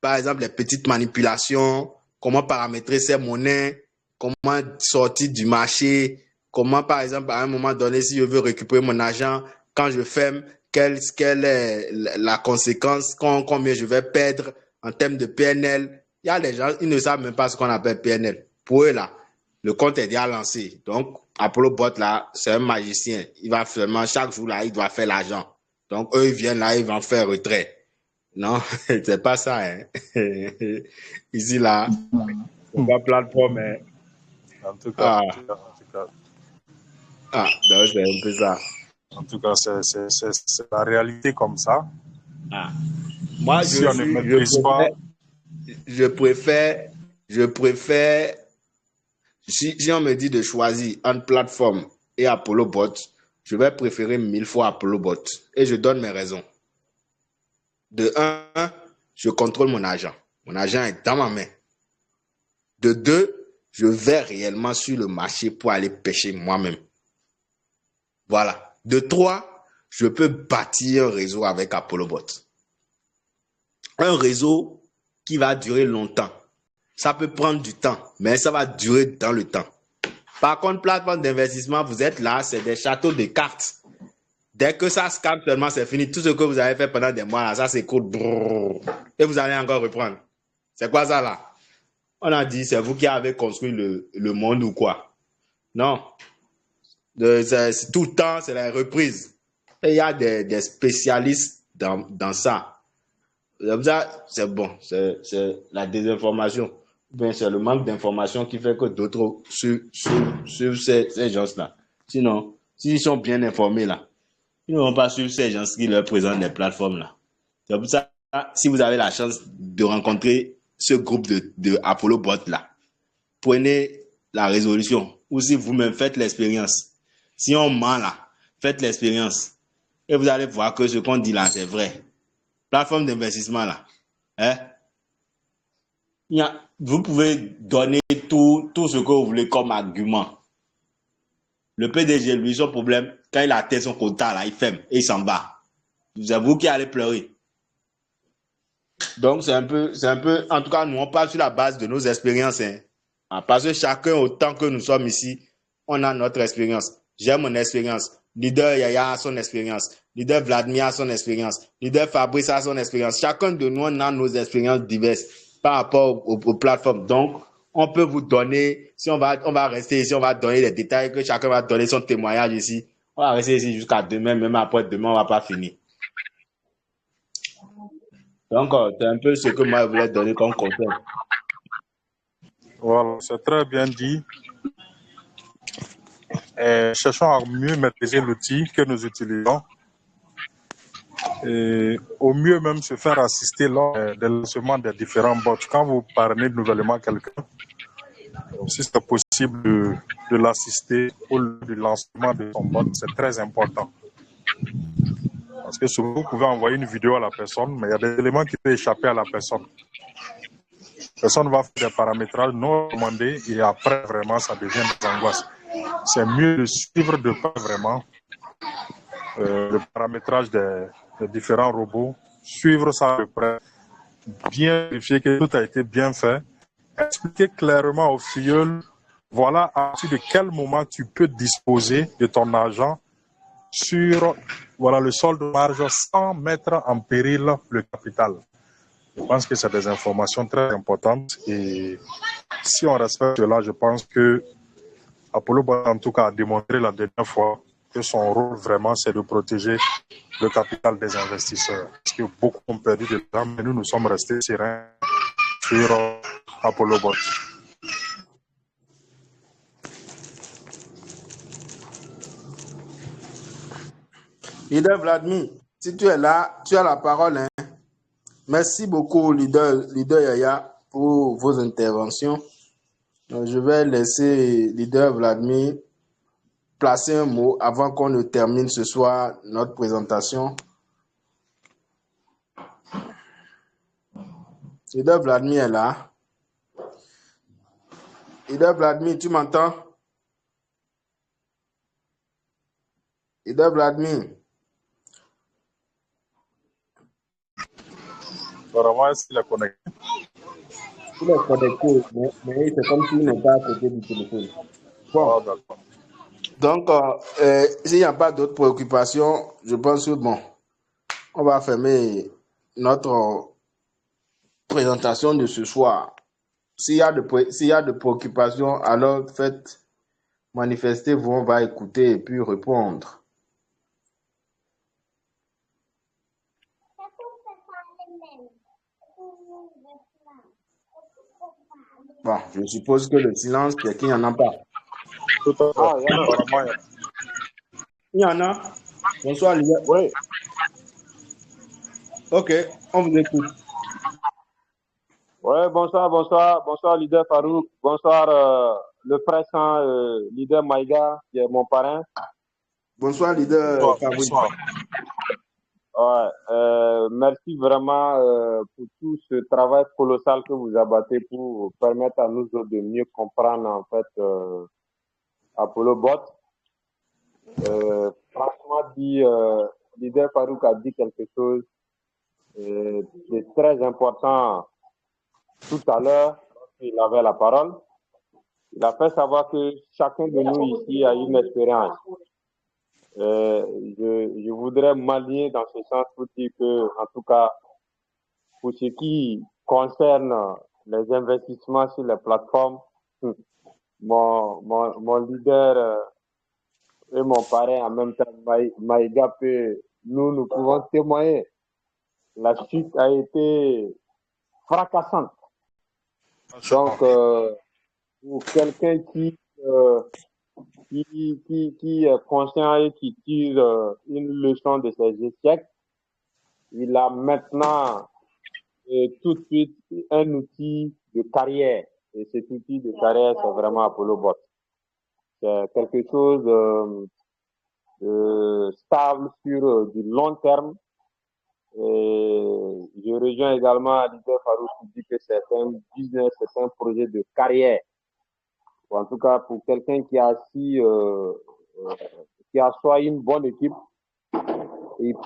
par exemple les petites manipulations, comment paramétrer ces monnaies, comment sortir du marché, comment par exemple à un moment donné, si je veux récupérer mon argent, quand je ferme, quelle est la conséquence, combien je vais perdre en termes de PNL. Il y a des gens, ils ne savent même pas ce qu'on appelle PNL. Pour eux là, le compte est déjà lancé. Donc, Apollo Bot là, c'est un magicien. Il va vraiment, chaque jour là, il doit faire l'argent. Donc, eux, ils viennent là, ils vont faire retrait. Non, c'est pas ça, hein. Ici là, c'est pas plateforme, hein. En tout cas. Donc c'est un peu ça. En tout cas, c'est la réalité comme ça. Moi, si on ne maîtrise pas... Je préfère, si on me dit de choisir entre plateforme et Apollo Bot, je vais préférer 1000 fois Apollo Bot. Et je donne mes raisons. De un, je contrôle mon argent. Mon argent est dans ma main. De deux, je vais réellement sur le marché pour aller pêcher moi-même. Voilà. De trois, je peux bâtir un réseau avec ApolloBot. Un réseau qui va durer longtemps. Ça peut prendre du temps, mais ça va durer dans le temps. Par contre, plateforme d'investissement, vous êtes là, c'est des châteaux de cartes. Dès que ça scam seulement, c'est fini. Tout ce que vous avez fait pendant des mois, là, ça s'écoule. Et vous allez encore reprendre. C'est quoi ça là? On a dit, c'est vous qui avez construit le monde ou quoi? Non. C'est tout le temps, c'est la reprise. Et il y a des spécialistes dans ça. C'est bon, c'est la désinformation. Ben, c'est le manque d'information qui fait que d'autres suivent ces gens-là. Sinon, s'ils sont bien informés là, ils ne vont pas suivre ces gens qui leur présentent des plateformes là. C'est pour ça, si vous avez la chance de rencontrer ce groupe de ApolloBot là, prenez la résolution. Ou si vous-même faites l'expérience. Si on ment là, faites l'expérience. Et vous allez voir que ce qu'on dit là, c'est vrai. Plateforme d'investissement là. Hein? Vous pouvez donner tout ce que vous voulez comme argument. Le PDG, lui, son problème, quand il a atteint son quota là, il ferme et il s'en bat. C'est vous qui allez pleurer. Donc, c'est un peu, en tout cas, nous, on parle sur la base de nos expériences. Hein. Parce que chacun, autant que nous sommes ici, on a notre expérience. J'ai mon expérience. Leader Yaya a son expérience. Leader Vladimir a son expérience. Leader Fabrice a son expérience. Chacun de nous, on a nos expériences diverses par rapport aux plateformes. Donc, on peut vous donner, si on va rester ici, on va donner les détails, que chacun va donner son témoignage ici. On va rester ici jusqu'à demain, même après demain, on va pas finir. Donc, c'est un peu ce que moi, je voulais donner comme conseil. Voilà, c'est très bien dit. Et cherchons à mieux maîtriser l'outil que nous utilisons. Et au mieux même se faire assister lors des lancements des différents bots. Quand vous parlez nouvellement quelqu'un, si c'est possible de l'assister au lancement de son bot, c'est très important. Parce que souvent, vous pouvez envoyer une vidéo à la personne, mais il y a des éléments qui peuvent échapper à la personne. La personne va faire des paramétrages non recommandés et après, vraiment, ça devient des angoisses. C'est mieux de suivre de pas vraiment le paramétrage des différents robots, suivre ça de près, bien vérifier que tout a été bien fait, expliquer clairement au filleul, voilà à partir de quel moment tu peux disposer de ton argent sur le solde de marge sans mettre en péril le capital. Je pense que c'est des informations très importantes et si on respecte cela, je pense que ApolloBot, en tout cas, a démontré la dernière fois que son rôle vraiment, c'est de protéger le capital des investisseurs. Parce que beaucoup ont perdu de l'argent, mais nous sommes restés sereins sur ApolloBot. Leader Vladimir, si tu es là, tu as la parole. Hein? Merci beaucoup, leader Yaya, pour vos interventions. Donc, je vais laisser leader Vladimir placer un mot avant qu'on ne termine ce soir notre présentation. Leader Vladimir est là. Leader Vladimir, tu m'entends? Leader Vladimir. Vraiment, est-ce qu'il est connecté? Il est connecté, mais c'est comme s'il n'est pas à côté du téléphone. Bon. Oh, donc, s'il n'y a pas d'autres préoccupations, je pense que bon, on va fermer notre présentation de ce soir. S'il y a de préoccupations, alors faites manifester-vous, on va écouter et puis répondre. Bon, je suppose que le silence, c'est qu'il n'y en a pas. Tout à fait. Il y en a. Bonsoir, Lisa. Oui. Ok, on vous écoute. Oui, bonsoir, leader Farouk. Bonsoir, le frère leader Maïga, qui est mon parrain. Bonsoir, leader Farouk. Ouais, merci vraiment pour tout ce travail colossal que vous abattez pour permettre à nous autres de mieux comprendre en fait Apollo Bot. Franchement dit, leader Farouk a dit quelque chose de très important tout à l'heure lorsqu'il avait la parole. Il a fait savoir que chacun de nous ici a une expérience. Je voudrais m'allier dans ce sens pour dire que, en tout cas, pour ce qui concerne les investissements sur les plateformes, mon leader et mon parrain en même temps, Maïga, nous pouvons témoigner. La chute a été fracassante. Donc, pour quelqu'un qui est conscient et qui tire une leçon de ses échecs, il a maintenant tout de suite un outil de carrière. Et cet outil de carrière, c'est vraiment Apollo Bot. C'est quelque chose de stable sur du long terme. Et je rejoins également Alider Farouk qui dit que c'est un business, c'est un projet de carrière. Ou en tout cas, pour quelqu'un qui a soit une bonne équipe, il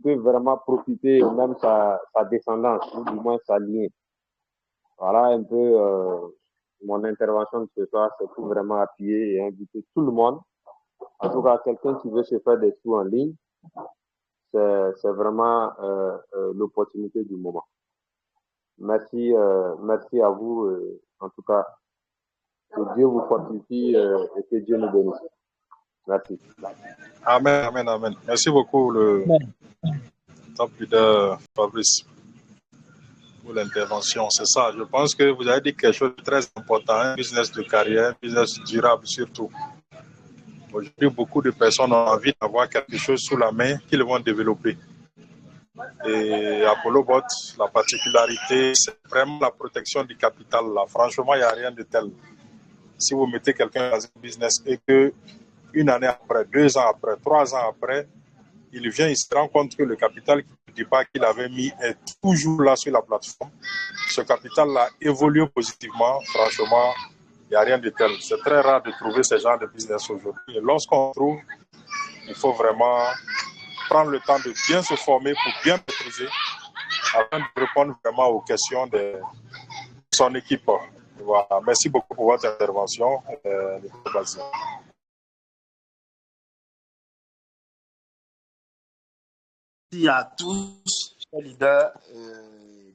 peut vraiment profiter, même sa descendance, ou du moins sa lignée. Voilà un peu mon intervention de ce soir, c'est pour vraiment appuyer et inviter tout le monde. En tout cas, quelqu'un qui veut se faire des sous en ligne, c'est vraiment l'opportunité du moment. Merci à vous. En tout cas, que Dieu vous fortifie et que Dieu nous bénisse. Merci. Amen, amen, amen. Merci beaucoup, le top leader Fabrice, pour l'intervention. C'est ça. Je pense que vous avez dit quelque chose de très important, un business de carrière, un business durable surtout. Aujourd'hui, beaucoup de personnes ont envie d'avoir quelque chose sous la main qu'ils vont développer. Et Apollo Bot, la particularité, c'est vraiment la protection du capital. Là. Franchement, il n'y a rien de tel. Si vous mettez quelqu'un dans un business et que une année après, 2 ans après, 3 ans après, il vient, il se rend compte que le capital du départ qu'il avait mis est toujours là sur la plateforme. Ce capital-là évolue positivement. Franchement, il n'y a rien de tel. C'est très rare de trouver ce genre de business aujourd'hui. Et lorsqu'on trouve, il faut vraiment prendre le temps de bien se former pour bien maîtriser afin de répondre vraiment aux questions de son équipe. Voilà. Merci beaucoup pour votre intervention. Merci à tous, chers leaders,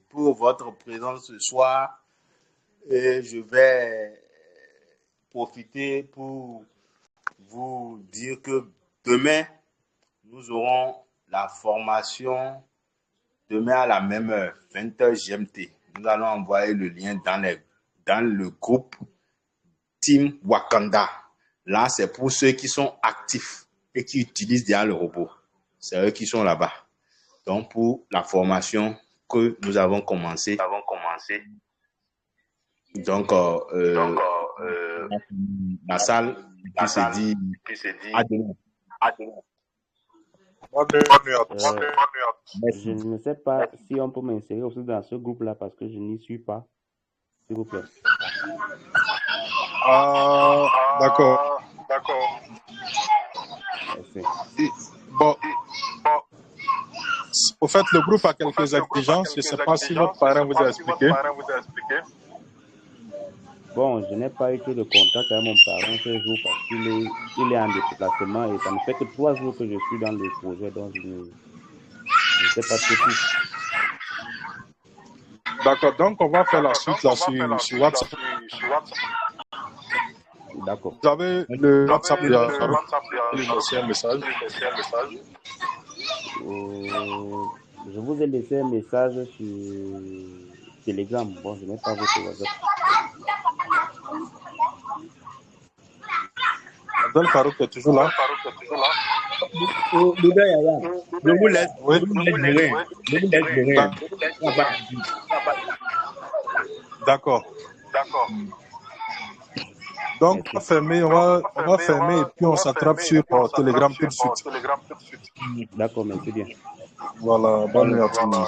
pour votre présence ce soir. Et je vais profiter pour vous dire que demain, nous aurons la formation demain à la même heure, 20h GMT. Nous allons envoyer le lien dans le groupe Team Wakanda. Là, c'est pour ceux qui sont actifs et qui utilisent déjà le robot. C'est eux qui sont là-bas. Donc, pour la formation que nous avons commencé. Donc, la salle qui se dit à demain. Je ne sais pas si on peut m'insérer aussi dans ce groupe-là parce que je n'y suis pas. S'il vous plaît. D'accord. Merci. Bon. Au fait, le groupe a quelques exigences. Je ne sais pas si votre parrain vous a expliqué. Bon, je n'ai pas été de contact avec mon parent ce jour parce qu'il est en déplacement et ça ne fait que 3 jours que je suis dans le projet, donc je ne sais pas tout. D'accord, donc on va faire la suite là sur WhatsApp. D'accord. Vous avez le WhatsApp de Farouk. Il lui laissé un message. Je vous ai laissé un message sur Telegram. Bon, je n'ai pas votre WhatsApp. Abdel Farouk est toujours là. Je vous laisse. Oui. D'accord. Donc, on va fermer et puis on s'attrape sur Telegram tout de suite. D'accord, merci bien. Voilà, bonne nuit à tout le monde.